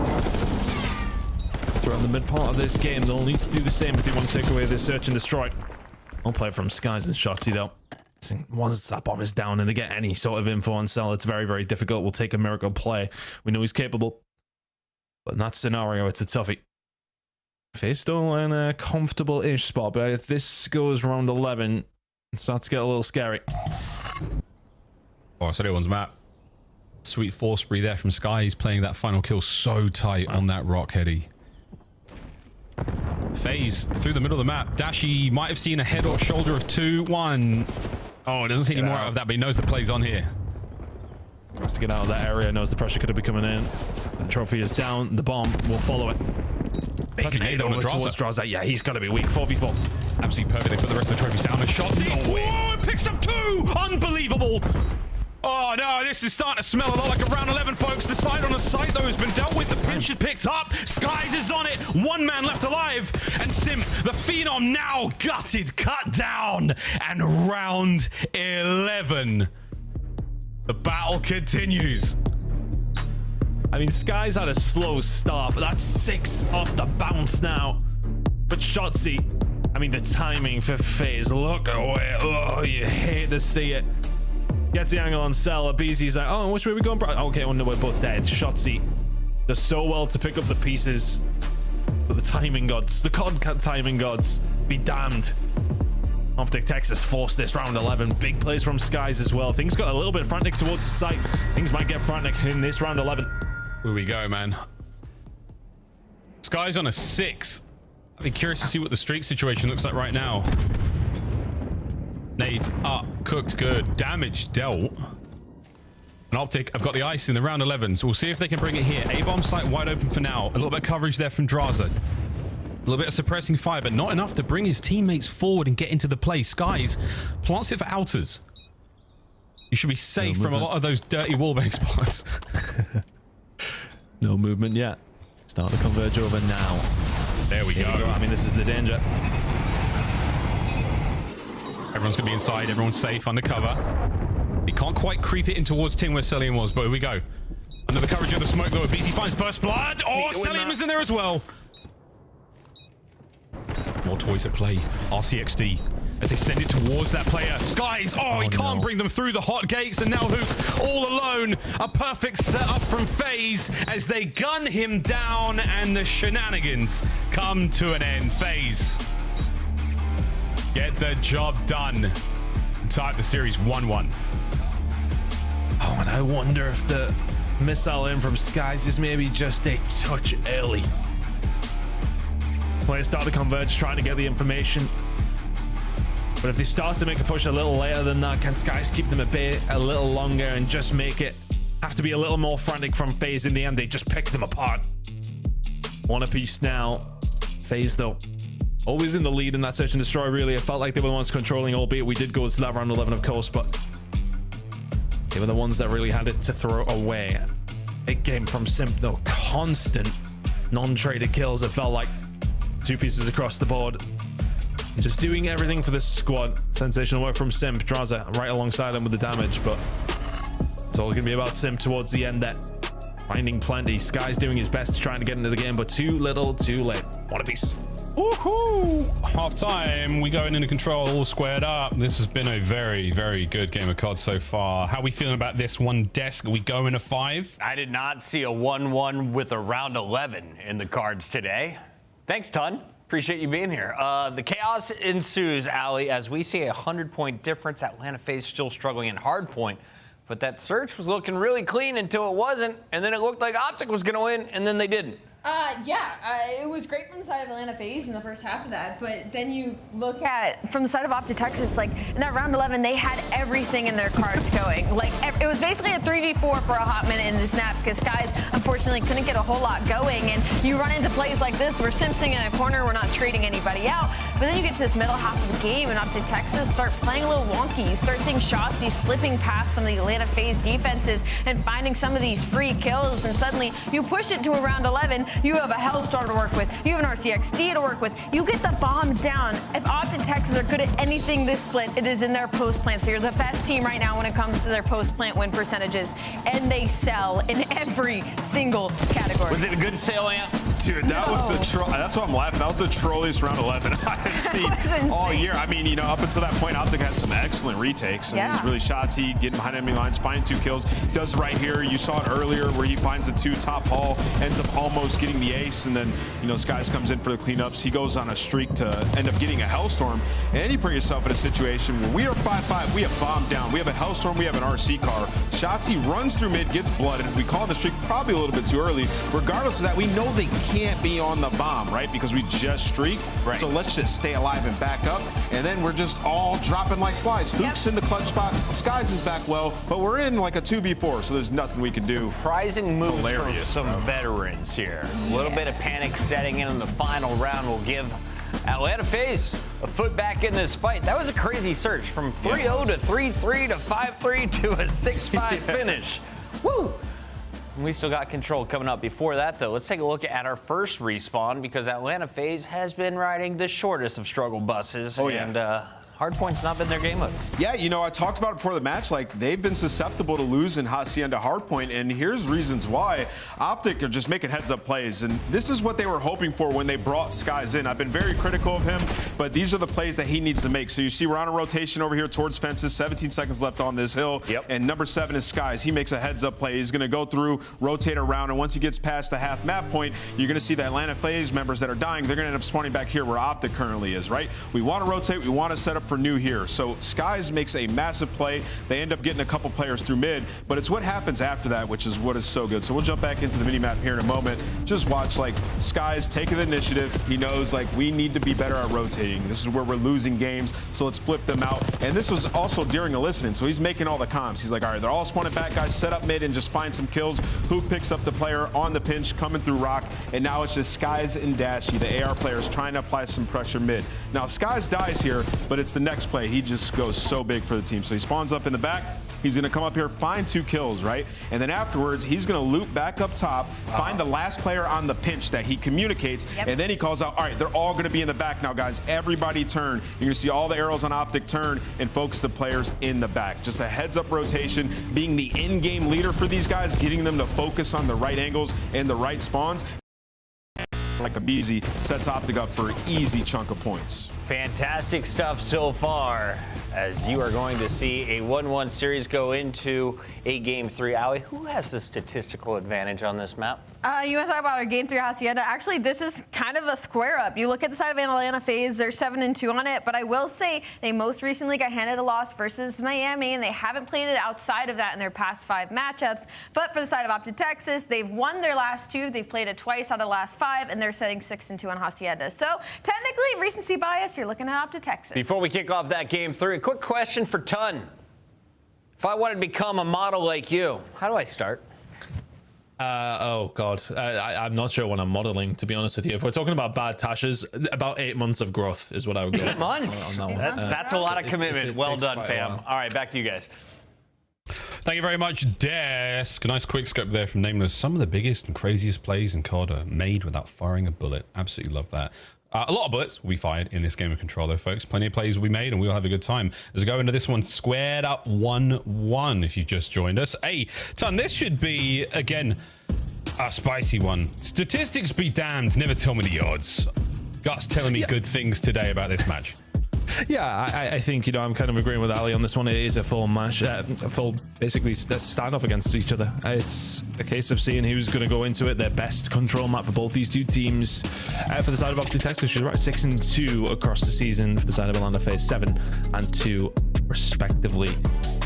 Speaker 2: Throughout the mid part of this game, they'll need to do the same if they want to take away this search and destroy. I'll play from Skies and Shotsy though. Once that bomb is down and they get any sort of info on Cell, it's very, very difficult. We'll take a miracle play. We know he's capable. But in that scenario, it's a toughie. FaZe still in a comfortable-ish spot, but if this goes round 11, it starts to get a little scary.
Speaker 1: Oh, so one's map. Sweet force spree there from Sky. He's playing that final kill so tight on that rock heady. FaZe through the middle of the map. Dashi might have seen a head or shoulder of 2. 1. Oh, it doesn't see any more out of that, but he knows the play's on here.
Speaker 2: Has to get out of that area. Knows the pressure could have been coming in. The trophy is down. The bomb will follow it.
Speaker 1: Perfect nade on
Speaker 2: Draza. Yeah, he's got to be weak. 4v4.
Speaker 1: Absolutely perfect. They put the rest of the trophies down. The shots. Oh, it picks up 2. Unbelievable. Oh no, this is starting to smell a lot like a round 11, folks. The slide on the site, though, has been dealt with. The pinch is picked up. Skies is on it. 1 man left alive. And Simp, the Phenom, now gutted, cut down. And round 11. The battle continues. I mean, Sky's had a slow start, but that's 6 off the bounce now. But Shotsy, I mean, the timing for FaZe, look away. Oh, you hate to see it. Gets the angle on Cell. BZ's like, oh, which way are we going, bro? Okay, oh no, we're both dead. Shotsy does so well to pick up the pieces. But the timing gods, the COD timing gods, be damned. Optic Texas forced this round 11. Big plays from Skies as well. Things got a little bit frantic towards the site. Things might get frantic in this round 11. Here we go, man. Skies on a 6. I'd be curious to see what the streak situation looks like right now. Nades up, cooked good, damage dealt. And Optic, I've got the ice in the round 11, so we'll see if they can bring it here. A-bomb site wide open for now. A little bit of coverage there from Draza. A little bit of suppressing fire, but not enough to bring his teammates forward and get into the play. Skies plants it for outers. You should be safe from a lot of those dirty wallbang spots.
Speaker 2: No movement yet. Start to converge over now.
Speaker 1: There we go.
Speaker 2: I mean, this is the danger.
Speaker 1: Everyone's going to be inside. Everyone's safe under cover. He can't quite creep it in towards Tim where Celium was, but here we go. Under the coverage of the smoke, though, BZ finds first blood. Oh, Celium is in there as well. More toys at play. RCXD as they send it towards that player. Skies. Oh, he can't bring them through the hot gates. And now Hook all alone. A perfect setup from FaZe as they gun him down and the shenanigans come to an end. FaZe get the job done. Tie the series 1-1.
Speaker 2: Oh, and I wonder if the missile in from Skies is maybe just a touch early. Players start to converge, trying to get the information. But if they start to make a push a little later than that, can Skies keep them at bay a little longer and just make it have to be a little more frantic from FaZe in the end? They just pick them apart. 1 apiece now. FaZe, though, always in the lead in that search and destroy, really. It felt like they were the ones controlling, albeit we did go to that round 11, of course, but they were the ones that really had it to throw away. Big game from Simp though. Constant non-traded kills. It felt like 2 pieces across the board. Just doing everything for this squad. Sensational work from Simp. Draza right alongside him with the damage, but it's all gonna be about Simp towards the end there. Finding plenty. Sky's doing his best to try and get into the game, but too little, too late. One apiece.
Speaker 1: Woohoo! Half time, we going into control, all squared up. This has been a very, very good game of COD so far. How are we feeling about this one desk? Are we going to 5?
Speaker 7: I did not see a 1-1 with a round 11 in the cards today. Thanks, Ton. Appreciate you being here. The chaos ensues, Ali, as we see a 100-point difference. Atlanta FaZe still struggling in Hardpoint. But that search was looking really clean until it wasn't, and then it looked like Optic was going to win, and then they didn't.
Speaker 5: It was great from the side of Atlanta FaZe in the first half of that, but then you look at from the side of Optic Texas, like in that round 11, they had everything in their cards going. Like it was basically a 3v4 for a hot minute in this snap because Skies unfortunately couldn't get a whole lot going, and you run into plays like this where Simpson in a corner, we're not trading anybody out, but then you get to this middle half of the game and Optic Texas start playing a little wonky. You start seeing shots, he's slipping past some of the Atlanta FaZe defenses and finding some of these free kills, and suddenly you push it to a round 11. You have a Hellstar to work with. You have an RCXD to work with. You get the bomb down. If Optic Texas are good at anything this split, it is in their post plant. So you're the best team right now when it comes to their post plant win percentages, and they sell in every single category.
Speaker 7: Was it a good sale, Ant?
Speaker 8: Dude, that was the troll. That's why I'm laughing. That was the trolliest round 11 I have seen all year. I mean, you know, up until that point, Optic had some excellent retakes. And he was really shotsy, getting behind enemy lines, finding 2 kills. Does right here. You saw it earlier where he finds the 2 top hall, ends up almost getting the ace, and then, you know, Skies comes in for the cleanups. He goes on a streak to end up getting a Hellstorm. And you put yourself in a situation where we are 5-5. We have bombed down. We have a Hellstorm. We have an RC car. Shotsy runs through mid, gets blooded. We call the streak probably a little bit too early. Regardless of that, we know they can't be on the bomb, right? Because we just streak. Right. So let's just stay alive and back up. And then we're just all dropping like flies. Hook's in the clutch spot. Skies is back well, but we're in like a 2v4, so there's nothing we can do.
Speaker 7: Surprising moves from some veterans here. A little bit of panic setting in the final round will give Atlanta FaZe a foot back in this fight. That was a crazy search from 3-0 to 3-3 to 5-3 to a 6-5 finish. Woo! We still got control coming up. Before that, though, let's take a look at our first respawn because Atlanta FaZe has been riding the shortest of struggle buses. And Hardpoint's not been their game mode.
Speaker 8: Yeah, you know, I talked about it before the match. Like, they've been susceptible to losing Hacienda Hardpoint, and here's reasons why. Optic are just making heads-up plays, and this is what they were hoping for when they brought Skies in. I've been very critical of him, but these are the plays that he needs to make. So you see we're on a rotation over here towards fences, 17 seconds left on this hill, and number 7 is Skies. He makes a heads-up play. He's going to go through, rotate around, and once he gets past the half map point, you're going to see the Atlanta FaZe members that are dying. They're going to end up spawning back here where Optic currently is, right? We want to rotate. We want to set up for new here. So Skies makes a massive play. They end up getting a couple players through mid, but it's what happens after that, which is what is so good. So we'll jump back into the mini-map here in a moment. Just watch, like, Skies taking the initiative. He knows, like, we need to be better at rotating. This is where we're losing games, so let's flip them out. And this was also during a listening, so he's making all the comms. He's like, all right, they're all spawning back, guys. Set up mid and just find some kills. Who picks up the player on the pinch, coming through rock, and now it's just Skies and Dashy, the AR players, trying to apply some pressure mid. Now, Skies dies here, but it's the next play. He just goes so big for the team. So he spawns up in the back. He's going to come up here, find 2 kills, right? And then afterwards, he's going to loop back up top, find the last player on the pinch that he communicates, and then he calls out, all right, they're all going to be in the back now, guys. Everybody turn. You're going to see all the arrows on Optic turn and focus the players in the back. Just a heads-up rotation, being the in-game leader for these guys, getting them to focus on the right angles and the right spawns. Like a beezy, sets Optic up for an easy chunk of points.
Speaker 7: Fantastic stuff so far, as you are going to see a 1-1 series go into a Game 3. Ali, who has the statistical advantage on this map?
Speaker 5: You want to talk about our Game 3 Hacienda? Actually, this is kind of a square up. You look at the side of Atlanta FaZe, they're 7-2 on it, but I will say they most recently got handed a loss versus Miami, and they haven't played it outside of that in their past 5 matchups. But for the side of Optic Texas, they've won their last 2. They've played it twice out of the last 5, and they're setting 6-2 on Hacienda. So technically, recency bias, you're looking at Optic Texas.
Speaker 7: Before we kick off that Game 3, a quick question for Ton. If I wanted to become a model like you, how do I start?
Speaker 2: Oh, God. I'm not sure when I'm modeling, to be honest with you. If we're talking about bad tashes, about 8 months of growth is what I would go.
Speaker 7: 8 months? That's a lot of commitment. Well done, fam. All right, back to you guys.
Speaker 1: Thank you very much, Desk. Nice quick scope there from Nameless. Some of the biggest and craziest plays in COD are made without firing a bullet. Absolutely love that. A lot of bullets will be fired in this game of Control, though, folks. Plenty of plays will be made, and we'll have a good time. As we go into this one, squared up 1-1, if you've just joined us. Hey, Ton, this should be, again, a spicy one. Statistics be damned. Never tell me the odds. Gut's telling me good things today about this match.
Speaker 2: Yeah, I think, you know, I'm kind of agreeing with Ali on this one. It is a full match, a full, basically, standoff against each other. It's a case of seeing who's going to go into it. Their best control map for both these two teams. For the side of Optic Texas, she's right 6-2 across the season. For the side of Atlanta FaZe, 7-2 respectively.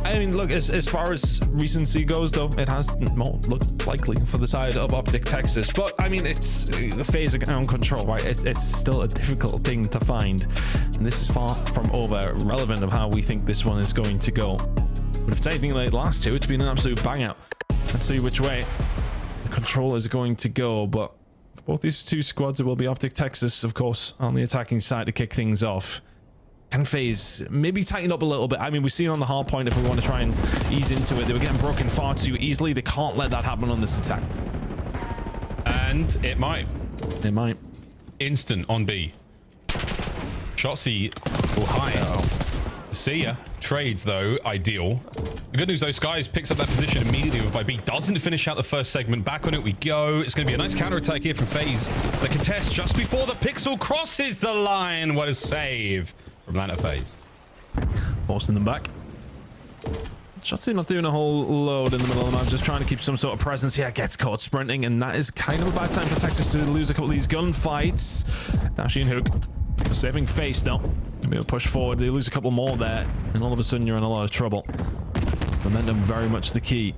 Speaker 2: I mean, look, as far as recency goes, though, it has more looked likely for the side of Optic Texas. But I mean, it's FaZe on control, right? It's still a difficult thing to find, and this is far from over relevant of how we think this one is going to go. But if it's anything like the last two, it's been an absolute bang out. Let's see which way the control is going to go. But both these two squads, it will be Optic Texas, of course, on the attacking side to kick things off. Can FaZe maybe tighten up a little bit? I mean, we've seen on the hard point, if we want to try and ease into it, they were getting broken far too easily. They can't let that happen on this attack.
Speaker 1: And it might.
Speaker 2: It might.
Speaker 1: Instant on B. Shotzi will high. See ya. Trades, though, ideal. The good news, though, Skies picks up that position immediately by B. Doesn't finish out the first segment. Back on it we go. It's going to be a nice counter-attack here from FaZe. The contest just before the pixel crosses the line. What a save from Atlanta FaZe.
Speaker 2: Forcing them back. Shotzi not doing a whole load in the middle of the map, just trying to keep some sort of presence. Yeah, gets caught sprinting, and that is kind of a bad time for Texas to lose a couple of these gunfights. Dashy and Hook saving face, though. Gonna be able to push forward. They lose a couple more there, and all of a sudden you're in a lot of trouble. Momentum very much the key.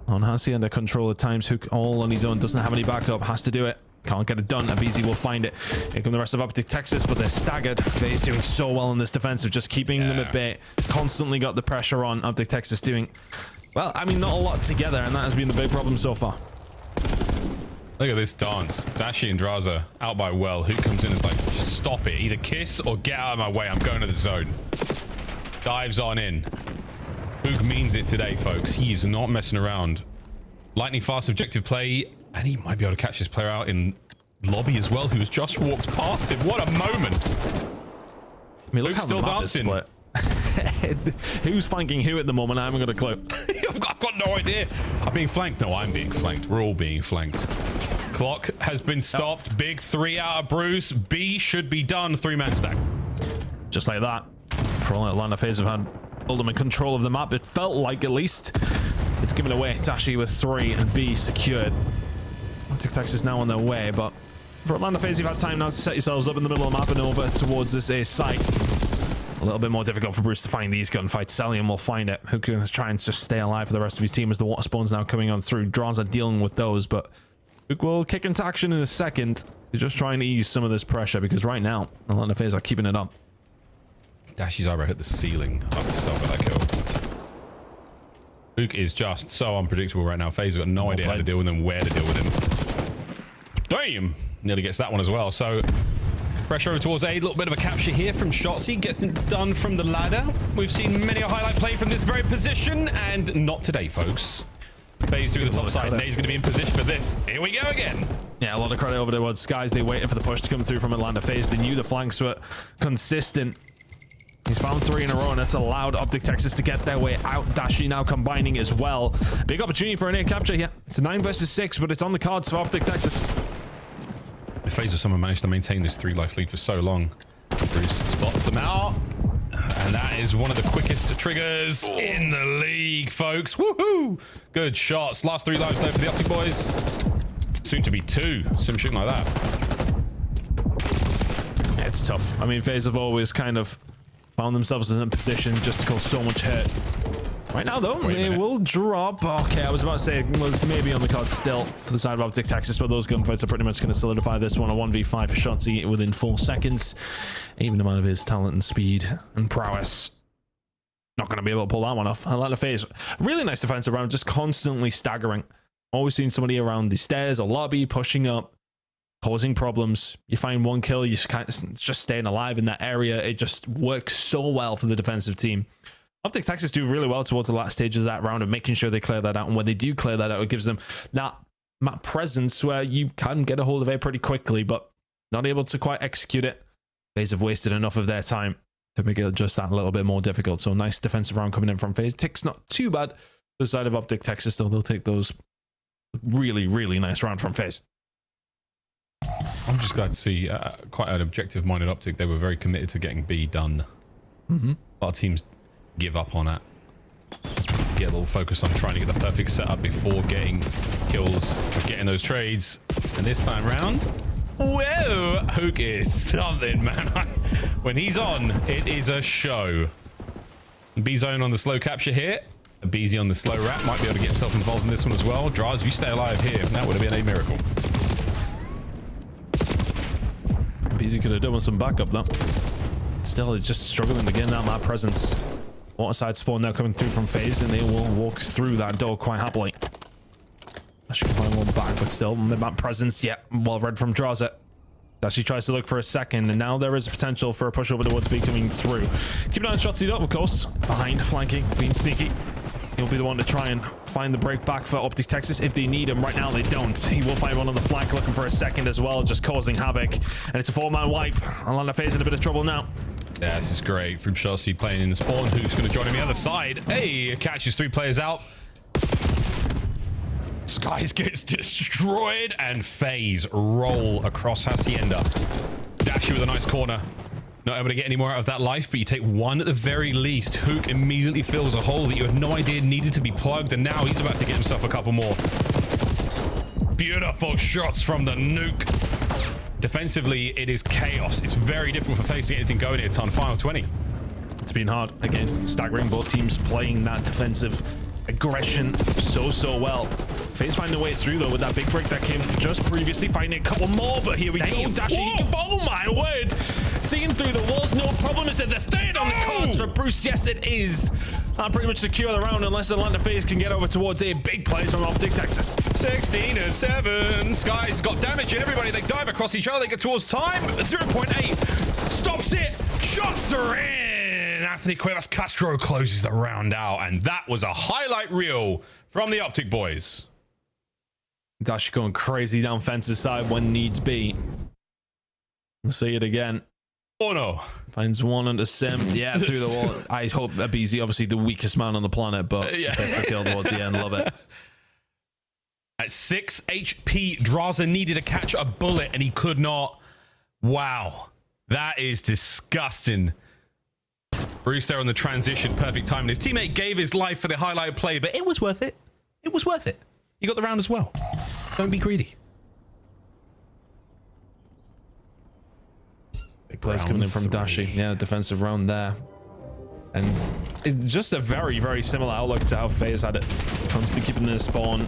Speaker 2: On Hacienda control at times. Hook all on his own, doesn't have any backup, has to do it. Can't get it done. Abizi will find it. Here come the rest of Optic Texas, but they're staggered. FaZe doing so well in this defensive, just keeping them at bay. Constantly got the pressure on. Optic Texas doing, well, I mean, not a lot together, and that has been the big problem so far.
Speaker 1: Look at this dance. Dashi and Draza out by well. Who comes in and is like, just stop it. Either kiss or get out of my way. I'm going to the zone. Dives on in. Boog means it today, folks. He's not messing around. Lightning fast objective play. And he might be able to catch this player out in lobby as well, who's just walked past him. What a moment.
Speaker 2: I mean,
Speaker 1: Luke's still dancing.
Speaker 2: Who's flanking who at the moment? I haven't got a clue.
Speaker 1: I've got no idea. I'm being flanked. No, I'm being flanked. We're all being flanked. Clock has been stopped. Big 3 out of Bruce. B should be done. 3-man stack.
Speaker 2: Just like that. Crawling Atlanta FaZe have had ultimate control of the map. It felt like, at least. It's given away. Dashi with 3 and B secured. Optic Texas now on their way, but for Atlanta FaZe, you've had time now to set yourselves up in the middle of the map and over towards this A site. A little bit more difficult for Bruce to find these gunfights. Cellium will find it. Who can try and just stay alive for the rest of his team as the water spawns now coming on through. Draws are dealing with those, but Hook will kick into action in a second. They're just trying to ease some of this pressure because right now, Atlanta FaZe are keeping it up.
Speaker 1: Dashi's eyebrow hit the ceiling after Selva that kill. Luke is just so unpredictable right now. FaZe have got no idea how to deal with him, where to deal with him. Damn! Nearly gets that one as well. So pressure over towards A. A little bit of a capture here from Shotzi. Gets it done from the ladder. We've seen many a highlight play from this very position, and not today, folks. FaZe through the top side. Nate's going to be in position for this. Here we go again. Yeah, a lot of credit over towards Skies. They waited for the push to come through from Atlanta FaZe. They knew the flanks were consistent. He's found 3 in a row, and that's allowed Optic Texas to get their way out. Dashi now combining as well. Big opportunity for an air capture here. It's a 9 versus 6, but it's on the cards for Optic Texas. If FaZe have somehow managed to maintain this 3-life lead for so long. Bruce spots them out. And that is one of the quickest triggers in the league, folks. Woohoo! Good shots. Last 3 lives, though, for the Optic boys. Soon to be 2. Some shooting like that.
Speaker 2: Yeah, it's tough. I mean, FaZe have always kind of found themselves in a position just to cause so much hurt. Right now, though, they will drop. Okay, I was about to say it was maybe on the card still for the side of Optic Texas, but those gunfights are pretty much going to solidify this one. A 1v5 for Shotzi within 4 seconds. Even amount of his talent and speed and prowess. Not going to be able to pull that one off. Atlanta FaZe, really nice defensive round, just constantly staggering. Always seen somebody around the stairs or lobby pushing up, causing problems. You find 1 kill, you can't, just staying alive in that area. It just works so well for the defensive team. Optic Texas do really well towards the last stages of that round of making sure they clear that out. And when they do clear that out, it gives them that map presence where you can get a hold of it pretty quickly, but not able to quite execute it. FaZe have wasted enough of their time to make it just that little bit more difficult. So nice defensive round coming in from FaZe. Tick's not too bad. The side of Optic Texas, though, they'll take those. Really, really nice round from FaZe.
Speaker 1: I'm just glad to see quite an objective-minded Optic. They were very committed to getting B done. A lot of teams give up on it. Get a little focus on trying to get the perfect setup before getting kills, getting those trades. And this time round, whoa, Hook is something, man. When he's on, it is a show. B-Zone on the slow capture here. Beezy on the slow wrap. Might be able to get himself involved in this one as well. Draz, you stay alive here. That would have been a miracle.
Speaker 2: Beezy could have done with some backup, though. Still, it's just struggling to get in that map presence. Waterside spawn now coming through from FaZe, and they will walk through that door quite happily. I should find one back, but still, the map presence, yeah, well read from Draz. She tries to look for a second, and now there is a potential for a push over towards B coming through. Keep an eye on shots up, of course. Behind, flanking, being sneaky. He'll be the one to try and find the break back for Optic Texas if they need him. Right now, they don't. He will find one on the flank, looking for a second as well, just causing havoc. And it's a 4-man wipe. Alana FaZe in a bit of trouble now.
Speaker 1: Yeah, this is great from Chelsea playing in the spawn. Who's going to join him on the other side? Hey, catches 3 players out. Skies gets destroyed, and FaZe roll across Hacienda. Dashy with a nice corner. Not able to get any more out of that life, but you take one at the very least. Hook immediately fills a hole that you had no idea needed to be plugged, and now he's about to get himself a couple more. Beautiful shots from the nuke. Defensively, it is chaos. It's very difficult for FaZe to get anything going here. Ton final 20.
Speaker 2: It's been hard. Again, staggering both teams playing that defensive aggression so well. FaZe finding a way through, though, with that big break that came just previously. Finding a couple more, but here we go. Dashy. Oh, my word. Seeing through the walls, no problem. Is it the third on the cards for Bruce? Yes, it is. That'll pretty much secure the round unless Atlanta FaZe can get over towards a big plays from Optic Texas.
Speaker 1: 16-7. Skies got damage in everybody. They dive across each other. They get towards time. 0.8 stops it. Shots are in. Anthony Cuevas Castro closes the round out, and that was a highlight reel from the Optic boys.
Speaker 2: Dash going crazy down fence's side when needs be. We'll see it again.
Speaker 1: Oh no.
Speaker 2: Finds one under Sim. Yeah, through the wall. I hope that BZ, obviously the weakest man on the planet, but
Speaker 1: yeah.
Speaker 2: Best to kill towards the end. Love it.
Speaker 1: At 6 HP, Draza needed to catch a bullet and he could not. Wow. That is disgusting. Bruce there on the transition. Perfect time. And his teammate gave his life for the highlight play, but it was worth it. It was worth it. You got the round as well. Don't be greedy.
Speaker 2: Big plays coming in from Dashi. Yeah, defensive round there. And it's just a very similar outlook to how FaZe had it. Constantly keeping their spawn.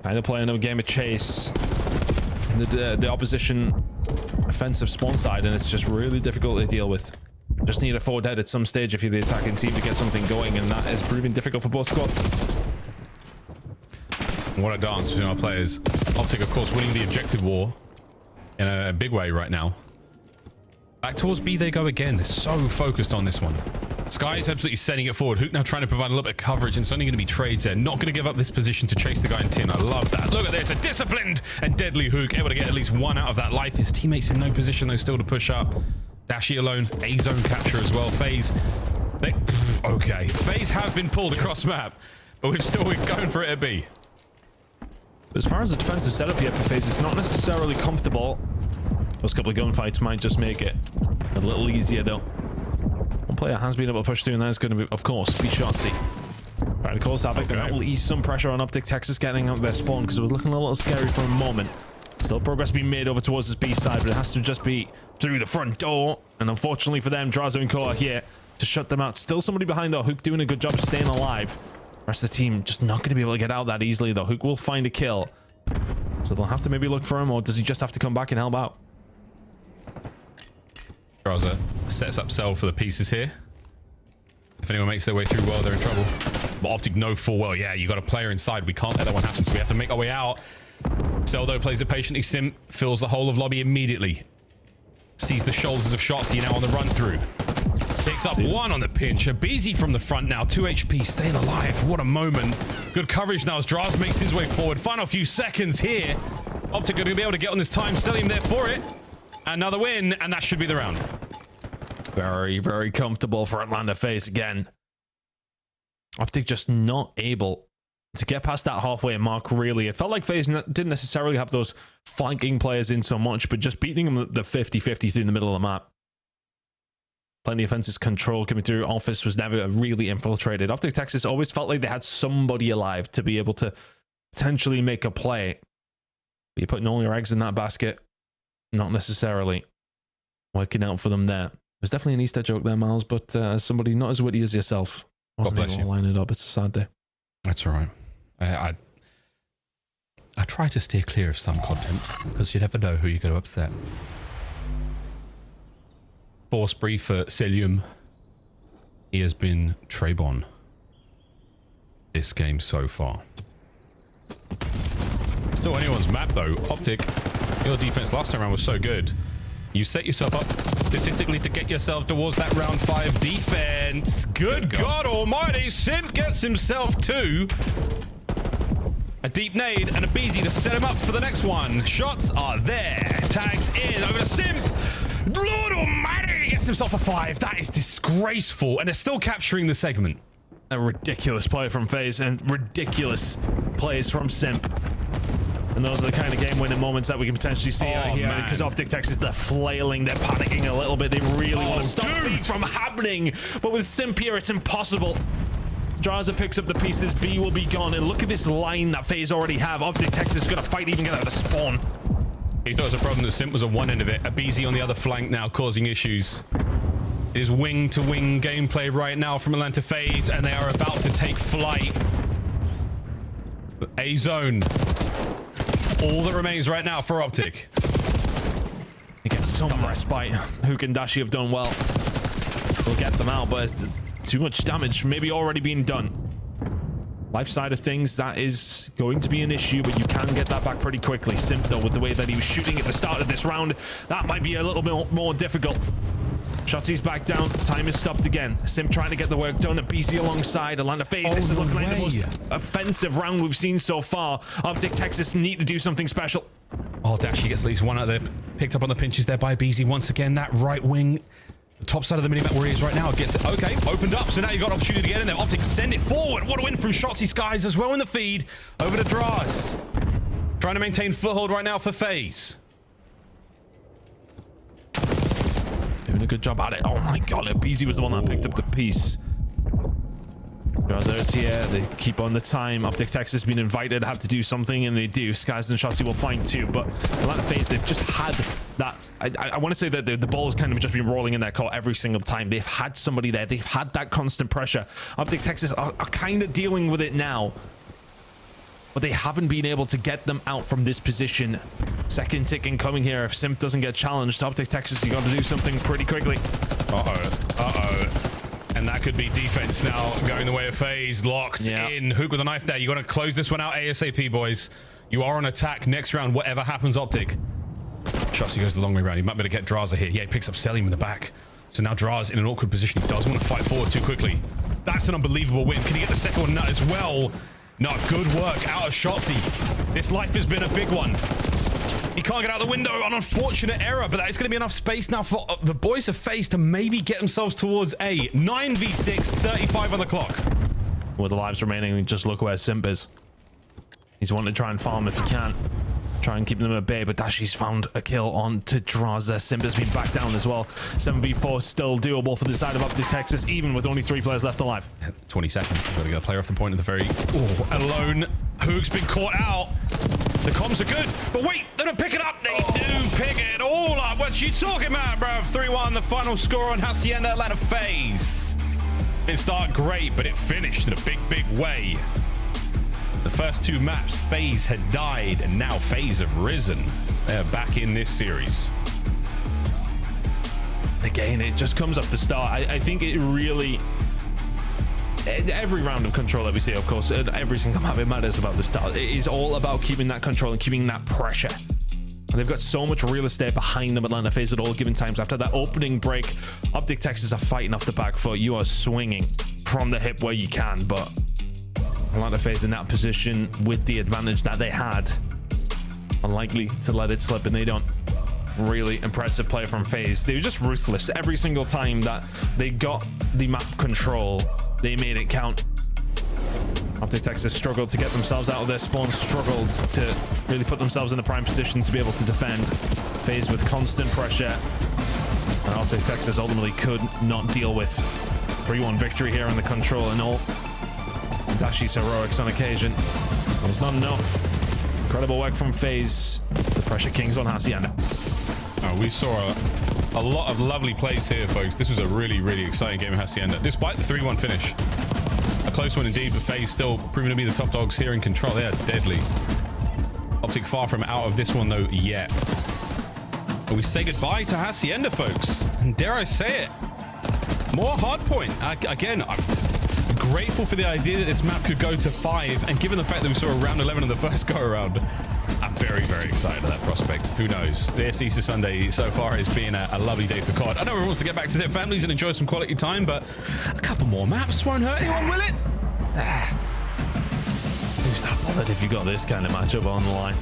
Speaker 2: Kind of playing a game of chase. In the opposition offensive spawn side, and it's just really difficult to deal with. Just need a forward head at some stage if you're the attacking team to get something going, and that is proving difficult for both squads.
Speaker 1: What a dance between our players. Optic, of course, winning the objective war in a big way right now. Back towards B they go again. They're so focused on this one. Sky is absolutely sending it forward. Hook now trying to provide a little bit of coverage, and it's only going to be trades there. Not going to give up this position to chase the guy in tin. I love that. Look at this. A disciplined and deadly Hook, able to get at least one out of that life. His teammates in no position, though, still to push up. Dashy alone. A zone capture as well. FaZe. Okay. FaZe have been pulled across map, but we're going for it at B.
Speaker 2: As far as the defensive setup here for FaZe, it's not necessarily comfortable. Those couple of gunfights might just make it a little easier, though. One player has been able to push through, and that's going to be, of course, be Shotzi. Right, of course, Havoc, and that will ease some pressure on Optic Texas getting up their spawn, because it was looking a little scary for a moment. Still progress being made over towards this B side, but it has to just be through the front door. And unfortunately for them, Drazo and Koa here to shut them out. Still somebody behind, though. Hook doing a good job of staying alive. The rest of the team just not going to be able to get out that easily, though. Hook will find a kill. So they'll have to maybe look for him, or does he just have to come back and help out?
Speaker 1: Draza sets up cell for the pieces here. If anyone makes their way through well, they're in trouble. But Optic know full well, yeah, you got a player inside. We can't let that one happen, so we have to make our way out. Cell, though, plays it patiently. Sim fills the whole of lobby immediately. Sees the shoulders of Shotzi now on the run through. Picks picks up 1 on the pinch. Abizi from the front now. 2 HP, staying alive. What a moment. Good coverage now as Draz makes his way forward. Final few seconds here. Optic are going to be able to get on this time. Selim there for it. Another win, and that should be the round.
Speaker 2: Very, very comfortable for Atlanta FaZe again. Optic just not able to get past that halfway mark, really. It felt like FaZe didn't necessarily have those flanking players in so much, but just beating them the 50-50 through the middle of the map. Plenty of offensive control coming through. Office was never really infiltrated. Optic Texas always felt like they had somebody alive to be able to potentially make a play. But you're putting all your eggs in that basket. Not necessarily working out for them there. There's definitely an Easter joke there, Miles, but as somebody not as witty as yourself, wasn't able to line it up. It's a sad day.
Speaker 1: That's all right. I try to steer clear of some content because you never know who you're going to upset. Force brief for Selim. He has been Trebon this game so far. Still anyone's map though. Optic, your defense last time around was so good. You set yourself up statistically to get yourself towards that round 5 defense. Good God almighty. Simp gets himself 2. A deep nade and a Beezy to set him up for the next one. Shots are there. Tags in over to Simp. Lord almighty, gets himself a 5. That is disgraceful. And they're still capturing the segment.
Speaker 2: A ridiculous play from FaZe and ridiculous plays from Simp. And those are the kind of game-winning moments that we can potentially see out here, because Optic Texas, they're flailing, they're panicking a little bit. They really want to stop it from happening. But with Simp here, it's impossible. Draza picks up the pieces. B will be gone. And look at this line that FaZe already have. Optic Texas is going to fight even get out of the spawn.
Speaker 1: He thought it was a problem that Simp was on one end of it. Abizi on the other flank now, causing issues. It is wing-to-wing gameplay right now from Atlanta FaZe, and they are about to take flight. A zone. All that remains right now for Optic.
Speaker 2: He gets some respite. Hook and Dashi have done well. We'll get them out, but it's too much damage maybe already being done. Life side of things, that is going to be an issue, but you can get that back pretty quickly. Simp, though, with the way that he was shooting at the start of this round, that might be a little bit more difficult. Shotzi's back down. Time is stopped again. Simp trying to get the work done. At BC alongside Atlanta FaZe. This is looking like the most offensive round we've seen so far. Optic Texas need to do something special.
Speaker 1: Oh, Dashi gets at least one out there. Picked up on the pinches there by BZ once again. That right wing, the top side of the minimap where he is right now, gets it. Okay, opened up. So now you've got an opportunity to get in there. Optic send it forward. What a win from Shotzi Skies as well in the feed. Over to Draz. Trying to maintain foothold right now for FaZe.
Speaker 2: Doing a good job at it. Oh my god, BZ was the one that picked up the piece. Drazer's here. They keep on the time. Optic Texas has been invited to have to do something, and they do. Skies and Shotzi will find too, but Atlanta FaZe, they've just had that. I want to say that the ball has kind of just been rolling in their court every single time. They've had somebody there. They've had that constant pressure. Optic Texas are kind of dealing with it now, but they haven't been able to get them out from this position. Second tick incoming here. If Simp doesn't get challenged, Optic Texas, you got to do something pretty quickly.
Speaker 1: And that could be defense now going the way of FaZe. Locked in. Hook with a knife there. You got to close this one out ASAP, boys. You are on attack next round, whatever happens, Optic. Shotzi goes the long way around. He might be able to get Draza here. Yeah, he picks up Selim in the back. So now Draz in an awkward position. He does want to fight forward too quickly. That's an unbelievable win. Can he get the second one as well? No, good work out of Shotzi. This life has been a big one. He can't get out the window, an unfortunate error, but that is going to be enough space now for the boys of FaZe to maybe get themselves towards a 9v6, 35 on the clock.
Speaker 2: With the lives remaining, just look where Simp is. He's wanting to try and farm if he can. Try and keep them at bay, but Dashi's found a kill on to Draza. Simp has been back down as well. 7v4 still doable for the side of Optic Texas, even with only 3 players left alive.
Speaker 1: 20 seconds. Got to get a player off the point at the very... Oh, alone. Hook's been caught out. The comms are good, but wait, they don't pick it up. They do pick it all up. What you talking about, bro? 3-1, the final score on Hacienda Atlanta FaZe. It started great, but it finished in a big, big way. The first 2 maps, FaZe had died, and now FaZe have risen. They're back in this series.
Speaker 2: Again, it just comes up the start. I think it really... Every round of control that we see, of course, every single map, it matters about the start. It is all about keeping that control and keeping that pressure. And they've got so much real estate behind them, Atlanta FaZe, at all given times. After that opening break, Optic Texas are fighting off the back foot. You are swinging from the hip where you can, but Atlanta FaZe in that position with the advantage that they had, unlikely to let it slip, and they don't. Really impressive play from FaZe. They were just ruthless. Every single time that they got the map control, they made it count. Optic Texas struggled to get themselves out of their spawn, struggled to really put themselves in the prime position to be able to defend. FaZe with constant pressure, and Optic Texas ultimately could not deal with 3-1 victory here on the control and all. Dashi's heroics on occasion. It was not enough. Incredible work from FaZe. The pressure kings on Hacienda.
Speaker 1: Oh, we saw a lot of lovely plays here, folks. This was a really, really exciting game of Hacienda, despite the 3-1 finish. A close one indeed, but FaZe still proving to be the top dogs here in control. They are deadly. Optic far from out of this one, though, yet. But we say goodbye to Hacienda, folks. And dare I say it, more Hardpoint. Again, I'm grateful for the idea that this map could go to 5, and given the fact that we saw a round 11 in the first go-around, I'm very, very excited at that prospect. Who knows? This Easter Sunday so far has been a lovely day for COD. I know everyone wants to get back to their families and enjoy some quality time, but a couple more maps won't hurt anyone, will it?
Speaker 2: Who's that bothered if you got this kind of matchup on the line?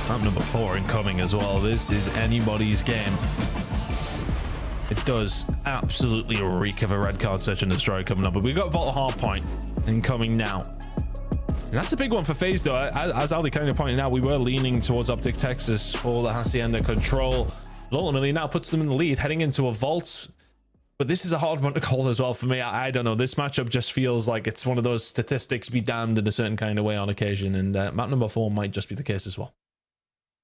Speaker 2: Map number 4 incoming as well. This is anybody's game. It does absolutely reek of a red card search and destroy coming up, but we've got Vault Hardpoint incoming now. And that's a big one for FaZe, though. As Ali kind of pointed out, we were leaning towards Optic Texas for the Hacienda control. But ultimately now puts them in the lead, heading into a vault. But this is a hard one to call as well for me. I don't know. This matchup just feels like it's one of those statistics be damned in a certain kind of way on occasion. And map number 4 might just be the case as well.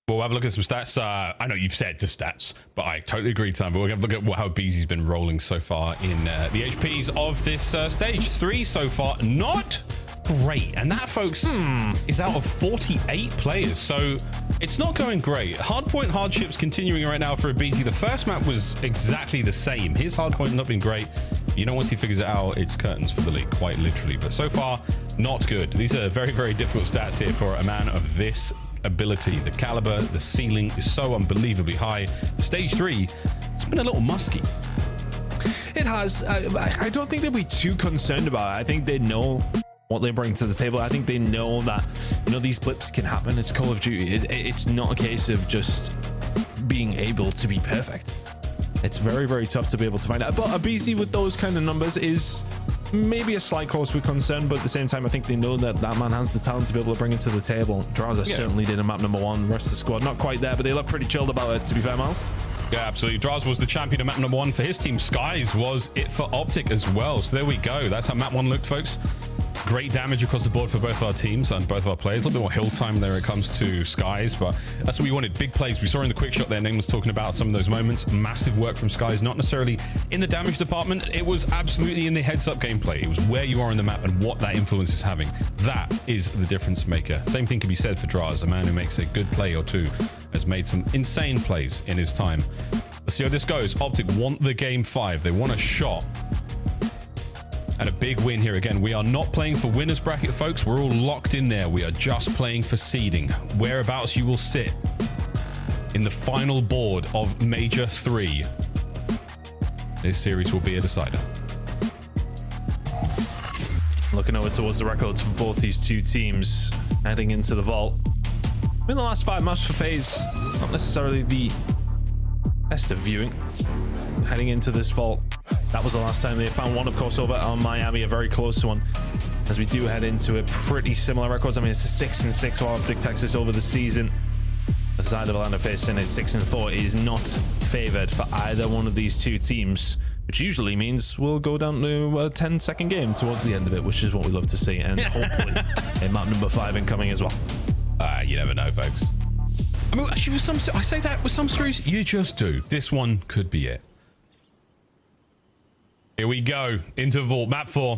Speaker 1: We'll have a look at some stats. I know you've said the stats, but I totally agree, Tom. But we'll have a look at how Beezy's been rolling so far in the HPs of this stage 3 so far. Not great, and that, folks, is out of 48 players, so it's not going great. Hardpoint hardships continuing right now for Beezy. The first map was exactly the same. His hardpoint not been great. You know, once he figures it out, it's curtains for the league, quite literally. But so far, not good. These are very, very difficult stats here for a man of this ability. The caliber, the ceiling is so unbelievably high. Stage 3, it's been a little musky.
Speaker 2: It has. I don't think they'll be too concerned about it. I think they know what they bring to the table. I think they know that, you know, these blips can happen. It's Call of Duty. It's not a case of just being able to be perfect. It's very, very tough to be able to find out. But a BC with those kind of numbers is maybe a slight cause for concern, but at the same time, I think they know that that man has the talent to be able to bring it to the table. Draza certainly did in map number 1. The rest of the squad, not quite there, but they look pretty chilled about it, to be fair, Miles.
Speaker 1: Yeah, absolutely. Draz was the champion of map number 1 for his team. Skies was it for Optic as well. So there we go. That's how map 1 looked, folks. Great damage across the board for both our teams and both of our players. A little bit more hill time there when it comes to Skies, but that's what we wanted. Big plays. We saw in the quick shot there, Name was talking about some of those moments. Massive work from Skies, not necessarily in the damage department. It was absolutely in the heads-up gameplay. It was where you are on the map and what that influence is having. That is the difference maker. Same thing can be said for Draz, a man who makes a good play or two, has made some insane plays in his time. Let's see how this goes. Optic want the game 5. They want a shot. And a big win here again. We are not playing for winners bracket, folks. We're all locked in there. We are just playing for seeding. Whereabouts you will sit in the final board of Major 3. This series will be a decider.
Speaker 2: Looking over towards the records for both these two teams heading into the vault. In the last 5 maps for FaZe, not necessarily the best of viewing. Heading into this vault, that was the last time they found one, of course, over on Miami, a very close one. As we do head into it, pretty similar records. I mean, it's a 6-6 for Optic Texas over the season. The side of Atlanta facing at 6-4 is not favored for either one of these two teams, which usually means we'll go down to a 10-second game towards the end of it, which is what we love to see. And hopefully a map number 5 incoming as well.
Speaker 1: You never know, folks. I mean, actually, with some, I say that with some series, you just do. This one could be it. Here we go into Vault, map 4.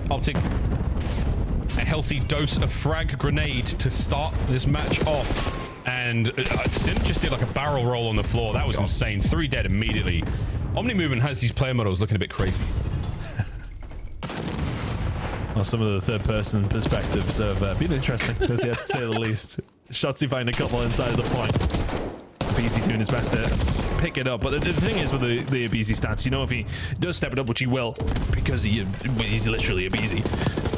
Speaker 1: Optic, a healthy dose of frag grenade to start this match off. And Sim just did like a barrel roll on the floor. That was insane. 3 dead immediately. Omni Movement has these player models looking a bit crazy.
Speaker 2: Well, some of the third-person perspectives have been interesting, as you have to say the least. Shotzzy find a couple inside of the point. Beezy doing his best to pick it up, but the thing is with the Beezy stats, you know, if he does step it up, which he will, because he's literally a Beezy,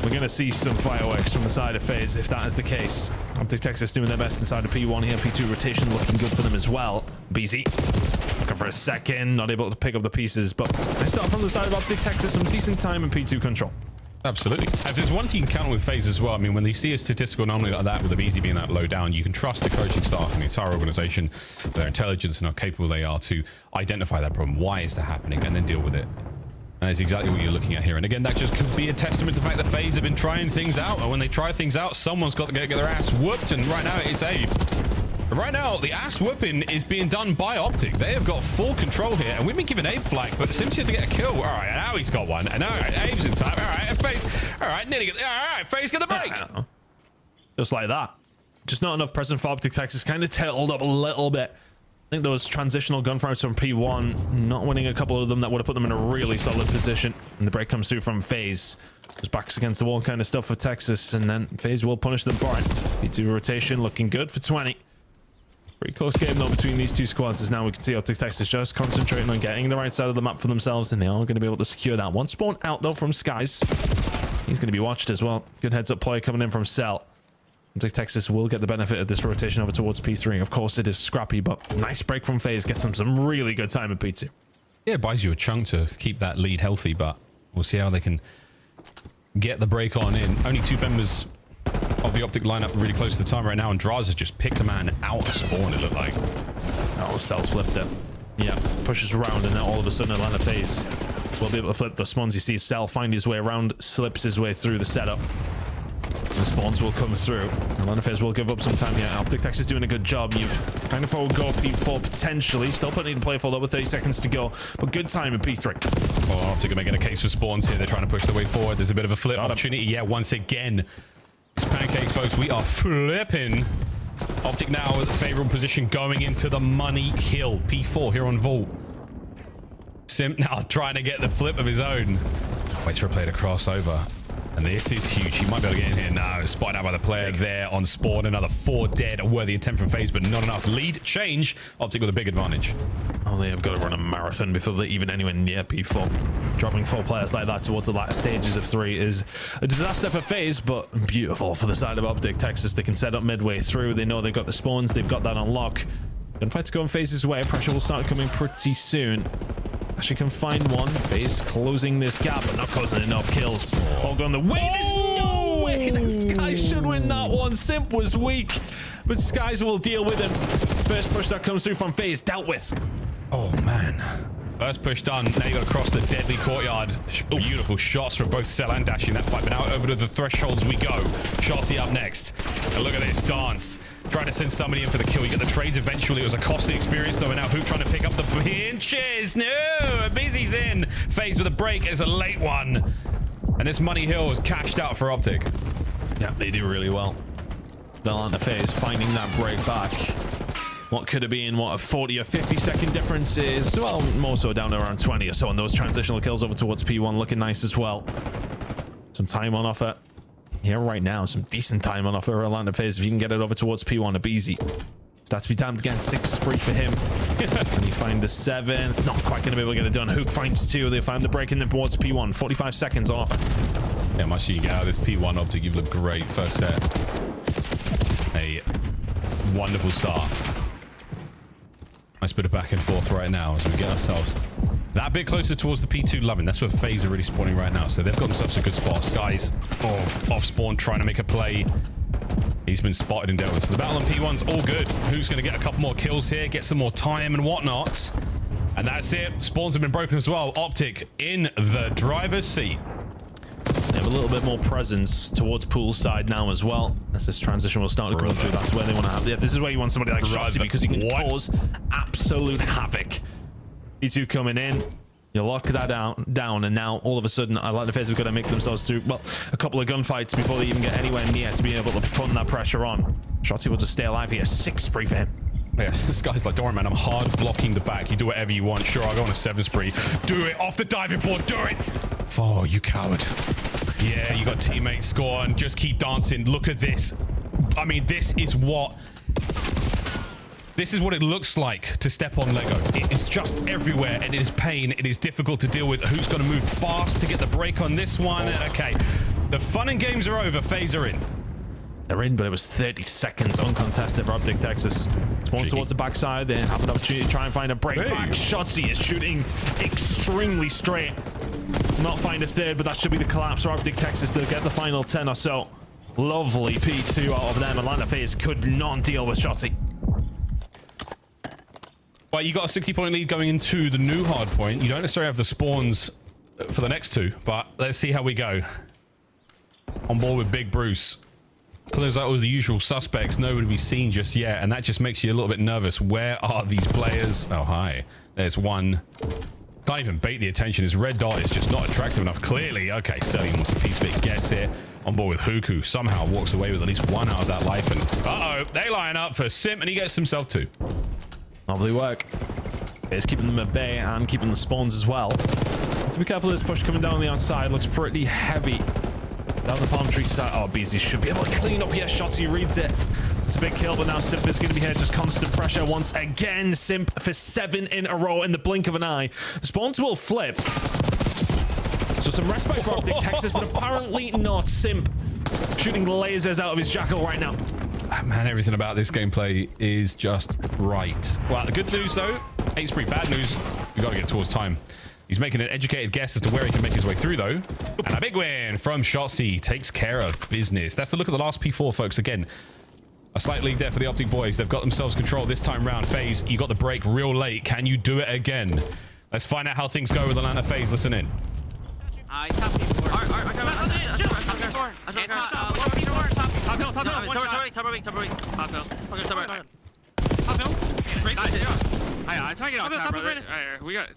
Speaker 2: we're going to see some fireworks from the side of FaZe if that is the case. Optic Texas doing their best inside of P1 here. P2 rotation looking good for them as well. Beezy looking for a second, not able to pick up the pieces, but they start from the side of Optic Texas, some decent time in P2 control.
Speaker 1: Absolutely. If there's one thing you can count on with FaZe as well, I mean, when they see a statistical anomaly like that with the Beezy being that low down, you can trust the coaching staff and the entire organization, their intelligence and how capable they are to identify that problem. Why is that happening? And then deal with it. And that's exactly what you're looking at here. And again, that just could be a testament to the fact that FaZe have been trying things out. And when they try things out, someone's got to get their ass whooped. And right now, it's Abe. Right now, the ass whooping is being done by Optic. They have got full control here, and we've been giving Abe flack, but Simsy had to get a kill. All right, now he's got one. And now Abe's in time. All right, and FaZe. All right, nearly get. All right, FaZe get the break.
Speaker 2: Just like that. Just not enough present for Optic Texas. Kind of tailed up a little bit. I think those transitional gunfights from P1, not winning a couple of them, that would have put them in a really solid position. And the break comes through from FaZe. Just backs against the wall kind of stuff for Texas, and then FaZe will punish them for it. P2 rotation looking good for 20. Pretty close game though between these two squads, as now we can see Optic Texas just concentrating on getting the right side of the map for themselves, and they are going to be able to secure that. One spawn out though from Skies. He's going to be watched as well. Good heads up play coming in from Cell. Optic Texas will get the benefit of this rotation over towards P3. Of course it is scrappy, but nice break from FaZe. Gets them some really good time at P2.
Speaker 1: Yeah, it buys you a chunk to keep that lead healthy, but we'll see how they can get the break on in. Only two members of the Optic lineup really close to the time right now, and Draz has just picked a man out of spawn, it looked like.
Speaker 2: Oh, Cell's flipped it. Yeah, pushes around, and now all of a sudden Atlanta FaZe will be able to flip the spawns. You see Cell find his way around, slips his way through the setup. The spawns will come through. Atlanta FaZe will give up some time here. Optic Texas doing a good job. You've kind of forward go P4 potentially. Still putting in play for over 30 seconds to go, but good time in P3.
Speaker 1: Oh, Optic are making a case for spawns here. They're trying to push their way forward. There's a bit of a flip opportunity. Yeah, once again. It's pancake, folks. We are flipping. Optic now with a favorable position going into the money hill. P4 here on Vault. Simp now trying to get the flip of his own. Waits for a player to cross over. And this is huge. He might be able to get in here now. Spotted out by the player there on spawn. Another 4 dead. A worthy attempt from FaZe, but not enough. Lead change. Optic with a big advantage.
Speaker 2: Oh, they have got to run a marathon before they're even anywhere near P4. Dropping 4 players like that towards the latter stages of 3 is a disaster for FaZe, but beautiful for the side of Optic Texas. They can set up midway through. They know they've got the spawns. They've got that on lock. Gunfights go in FaZe's way. Pressure will start coming pretty soon. Actually can find one. FaZe closing this gap, but not closing enough kills. All gone the way. There's no way that Skies should win that one. Simp was weak, but Skies will deal with him. First push that comes through from FaZe dealt with.
Speaker 1: Oh, man. First push done. Now you got to cross the deadly courtyard. Beautiful shots from both Cell and Dash in that fight. But now over to the thresholds we go. Shotzzy up next. And look at this dance. Trying to send somebody in for the kill. You get the trades eventually. It was a costly experience though. And now Hook trying to pick up the pinches. No, Busy's in. FaZe with a break is a late one. And this money hill was cashed out for Optic.
Speaker 2: Yeah, they do really well. Atlanta FaZe finding that break back. What could have been, what, a 40 or 50 second difference is, well, more so down to around 20 or so. And those transitional kills over towards P1 looking nice as well. Some time on offer here right now. Some decent time on offer. Atlanta FaZe, if you can get it over towards P1, a Beezy. Stats to be damned again. 6 spree for him. Can he find the 7th? Not quite going to be able to get it done. Hook finds 2. They find the break in them towards P1. 45 seconds on offer.
Speaker 1: Yeah, much you can get out of this P1 Optic. You've looked great first set. A wonderful start. Nice bit of back and forth right now as we get ourselves that bit closer towards the P2 loving. That's where FaZe are really spawning right now. So they've got themselves a good spot. Skies off spawn trying to make a play. He's been spotted and dealt with. So the battle on P1's all good. Who's going to get a couple more kills here, get some more time and whatnot. And that's it. Spawns have been broken as well. Optic in the driver's seat.
Speaker 2: They have a little bit more presence towards poolside now as well. As this transition will start to come through, that's where they want to have. Yeah, this is where you want somebody like Shotzzy because he can cause absolute havoc. P2 coming in. You lock that down, and now all of a sudden, I like the FaZe have got to make themselves through, well, a couple of gunfights before they even get anywhere near to be able to put that pressure on. Shotzzy will just stay alive here. 6 spree for him.
Speaker 1: Yeah, this guy's like, don't worry, man, I'm hard blocking the back. You do whatever you want. Sure, I'll go on a 7 spree. Do it off the diving board. Do it. Oh, you coward. Yeah, you got teammates score and just keep dancing. Look at this. I mean, this is what it looks like to step on Lego. It is just everywhere, and it is pain. It is difficult to deal with. Who's going to move fast to get the break on this one? Okay, the fun and games are over. FaZe are in.
Speaker 2: They're in, but it was 30 seconds uncontested for Optic Texas. Spawns towards the backside. They have an opportunity to try and find a break back. Shotzzy is shooting extremely straight. Not find a third, but that should be the collapse for Optic Texas. They'll get the final 10 or so. Lovely P2 out of them. Atlanta FaZe could not deal with Shotzzy.
Speaker 1: Well, you got a 60-point lead going into the new Hardpoint. You don't necessarily have the spawns for the next two, but let's see how we go. On board with Big Bruce. Clears out all the usual suspects. Nobody to be seen just yet, and that just makes you a little bit nervous. Where are these players? Oh, hi. There's one. Can't even bait the attention. His red dot is just not attractive enough. Clearly. Okay, Selly wants a piece of it. Gets it. On board with Huku. Somehow walks away with at least one out of that life. And uh-oh, they line up for Simp, and he gets himself two.
Speaker 2: Lovely work. It's keeping them at bay and keeping the spawns as well. To be careful of this push coming down the outside. Looks pretty heavy. Down the palm tree side. Oh, BZ should be able to clean up here. Shotzzy reads it. It's a big kill, but now Simp is going to be here. Just constant pressure once again. Simp for 7 in a row in the blink of an eye. The spawns will flip. So some respite for Optic Texas, but apparently not. Simp shooting lasers out of his jackal right now.
Speaker 1: Man, everything about this gameplay is just right. Well, the good news, though, 8 spree. Bad news, we got to get towards time. He's making an educated guess as to where he can make his way through, though. And a big win from Shotzzy. Takes care of business. That's a look at the last P4, folks. Again, a slight lead there for the Optic boys. They've got themselves control this time round. FaZe, you got the break real late. Can you do it again? Let's find out how things go with Atlanta FaZe. Listen in.
Speaker 3: I'm trying to get out, brother. We got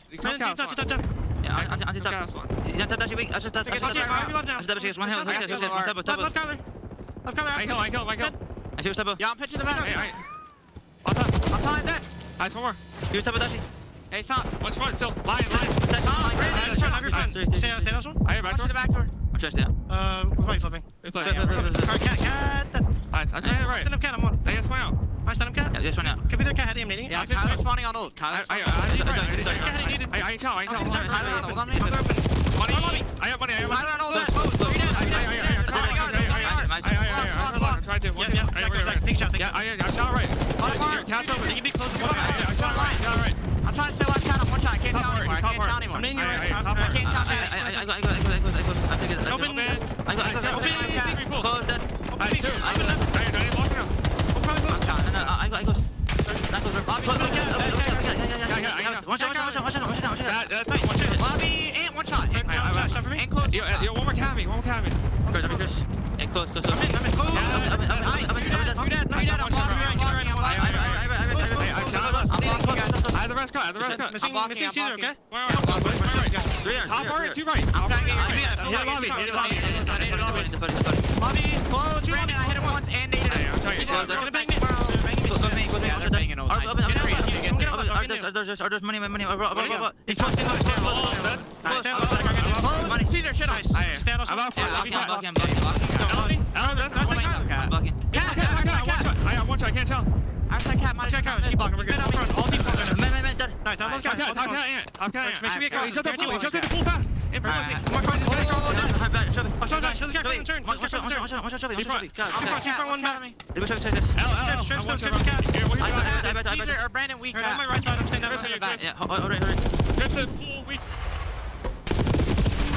Speaker 3: I'm pitching the back. I'm tying that. Nice, one more. Hey, stop. What's front still? Line. Stay those one. I hear back door. The back door. We're probably flipping. Cat. Nice. I'm trying to right. Stand up cat, I'm on. They get spawning out. I stand up cat? Yeah, spawning out. Could be their cat heading, I'm needing. Yeah, Kyle's spawning on ult. I tell. Hold on me. Money. I have money. I tried to. Pink shot. Yeah, I shot right. Cat's over. You can be close to one. I shot right. I'm trying to stay left cat on one shot. I can't shot anymore. I'm in your right. I can't shot. Lobby and one shot. Shot for me. And close. Yo, one more cabin. And close. I'm in close. I'm dead. I have the rest cut. Missing Caesar, okay? Top right, 2 right. Lobby, close. Brandon, I hit him once and naded him. Gonna bang me. There's money. Caesar, shit on. Stand on. I got one shot, I can't tell. I have cat, my cat. Keep blocking, we're good. All deep blocking. Nice, I'm cat. Make sure we get guys. He jumped in the full fast. In front of me. One front. Turn. One back. Caesar or Brandon, weak. On my right side, I'm staying down. Yeah, hold right.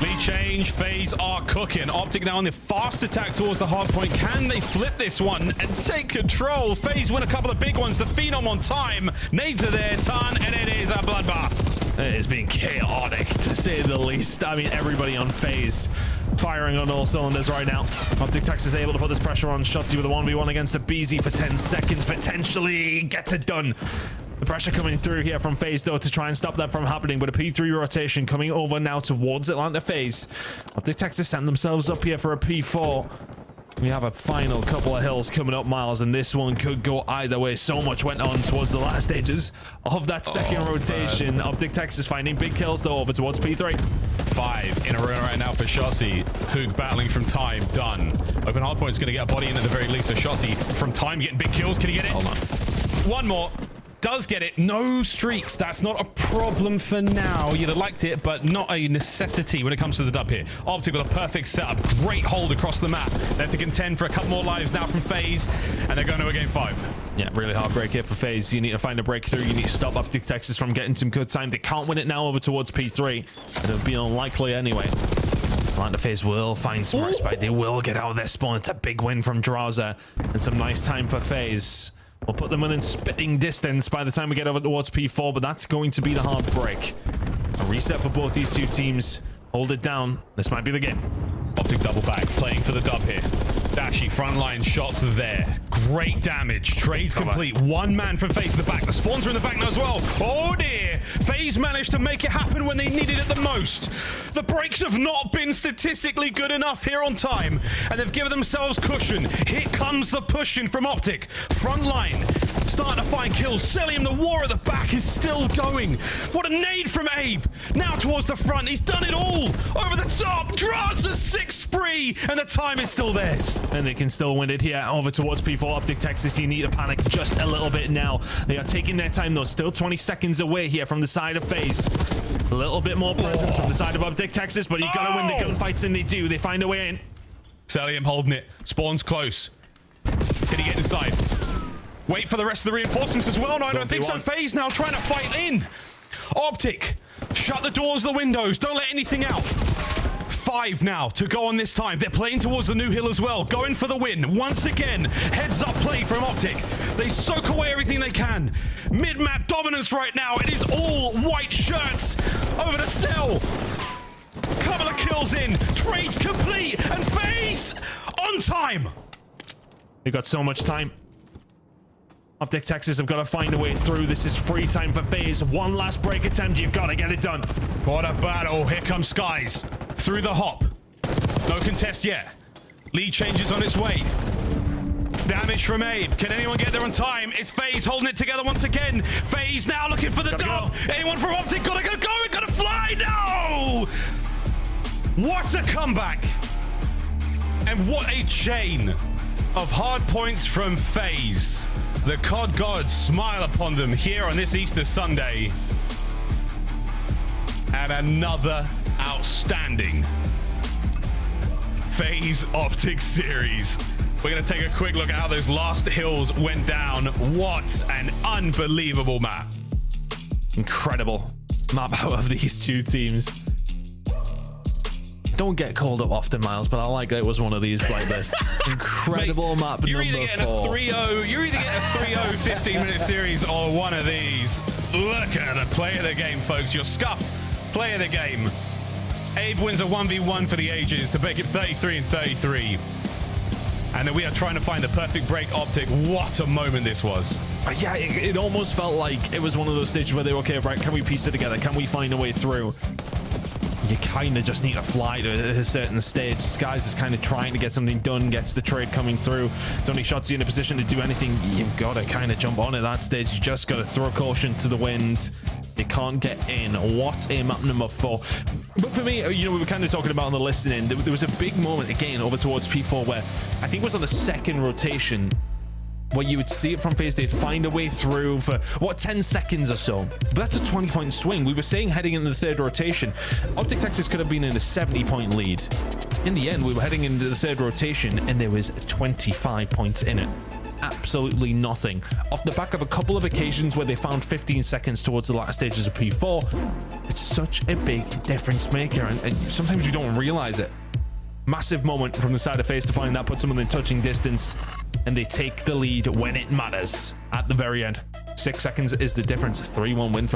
Speaker 1: Lead change. FaZe are cooking. Optic now on the fast attack towards the hard point. Can they flip this one and take control? FaZe win a couple of big ones. The Phenom on time. Nades are there. Ton, and it is a bloodbath.
Speaker 2: It has been chaotic, to say the least. I mean, everybody on FaZe firing on all cylinders right now. Optic Texas able to put this pressure on Shotzzy with a 1v1 against a BZ for 10 seconds. Potentially gets it done. The pressure coming through here from FaZe, though, to try and stop that from happening. But a P3 rotation coming over now towards Atlanta FaZe. Optic Texas send themselves up here for a P4. We have a final couple of hills coming up, Miles, and this one could go either way. So much went on towards the last stages of that second rotation. Optic Texas finding big kills, though, over towards P3.
Speaker 1: 5 in a row right now for Shotzi. Hoog battling from time. Done. Open Hardpoint's going to get a body in at the very least. So Shotzi from time getting big kills. Can he get it? Hold on. One more. Does get it. No streaks. That's not a problem for now. You'd have liked it, but not a necessity when it comes to the dub here. Optic with a perfect setup. Great hold across the map. They have to contend for a couple more lives now from FaZe, and they're going to a game 5.
Speaker 2: Yeah, really hard break here for FaZe. You need to find a breakthrough. You need to stop Optic Texas from getting some good time. They can't win it now over towards P3. It would be unlikely anyway. Atlanta FaZe will find some respite. They will get out of their spawn. It's a big win from Drowser and some nice time for FaZe. We'll put them within spitting distance by the time we get over towards P4, but that's going to be the hard break. A reset for both these two teams. Hold it down. This might be the game.
Speaker 1: Optic double back, playing for the dub here. Dashy frontline shots there. Great damage. Trades complete. One man from FaZe in the back. The spawns are in the back now as well. Oh dear. FaZe managed to make it happen when they needed it the most. The breaks have not been statistically good enough here on time, and they've given themselves cushion. Here comes the pushing from Optic. Frontline starting to find kills. Celium, the war at the back is still going. What a nade from Abe. Now towards the front. He's done it all. Over the top. Draws a 6 spree, and the time is still theirs.
Speaker 2: And they can still win it here over towards P4. Optic Texas, you need to panic just a little bit now. They are taking their time though. Still 20 seconds away here from the side of FaZe. A little bit more presence from the side of Optic Texas, but you gotta win the gunfights, and they do. They find a way in.
Speaker 1: Celium holding it. Spawns close. Can he get inside? Wait for the rest of the reinforcements as well. No, I don't think so. FaZe now trying to fight in. Optic, shut the doors, the windows. Don't let anything out. 5 now to go on this time. They're playing towards the new hill as well. Going for the win. Once again, heads up play from Optic. They soak away everything they can. Mid-map dominance right now. It is all white shirts over the cell. Couple of kills in. Trades complete. And FaZe on time.
Speaker 2: They got so much time. Optic Texas have got to find a way through. This is free time for FaZe. One last break attempt. You've got to get it done.
Speaker 1: What a battle. Here comes Skies. Through the hop. No contest yet. Lead changes on its way. Damage from Abe. Can anyone get there on time? It's FaZe holding it together once again. FaZe now looking for the dub. Anyone from Optic? Gotta go. Gotta fly. No! What a comeback. And what a chain of hard points from FaZe. The COD gods smile upon them here on this Easter Sunday. And another outstanding FaZe Optic series. We're going to take a quick look at how those last hills went down. What an unbelievable map.
Speaker 2: Incredible map out of these two teams. Don't get called up often, Miles, but I like that it was one of these like this. Incredible map number 4.
Speaker 1: You're either getting a 3-0 15-minute series or one of these. Look at the play of the game, folks. Your scuff play of the game. Abe wins a 1v1 for the ages to make it 33 and 33. And then we are trying to find the perfect break. Optic. What a moment this was.
Speaker 2: Yeah, it almost felt like it was one of those stages where they were, okay, right, can we piece it together? Can we find a way through? You kind of just need to fly to a certain stage. Skies is kind of trying to get something done, gets the trade coming through. Tony Shotzi in a position to do anything. You've got to kind of jump on at that stage. You just got to throw caution to the wind. You can't get in. What a map number 4. But for me, you know, we were kind of talking about on the listening. There was a big moment again over towards P4 where I think it was on the second rotation where you would see it from FaZe. They'd find a way through for, what, 10 seconds or so. But that's a 20-point swing. We were saying heading into the third rotation, Optic Texas could have been in a 70-point lead. In the end, we were heading into the third rotation, and there was 25 points in it. Absolutely nothing. Off the back of a couple of occasions where they found 15 seconds towards the latter stages of P4, it's such a big difference maker, and sometimes you don't realize it. Massive moment from the side of FaZe to find that, puts them within touching distance, and they take the lead when it matters at the very end. 6 seconds is the difference. 3-1 win for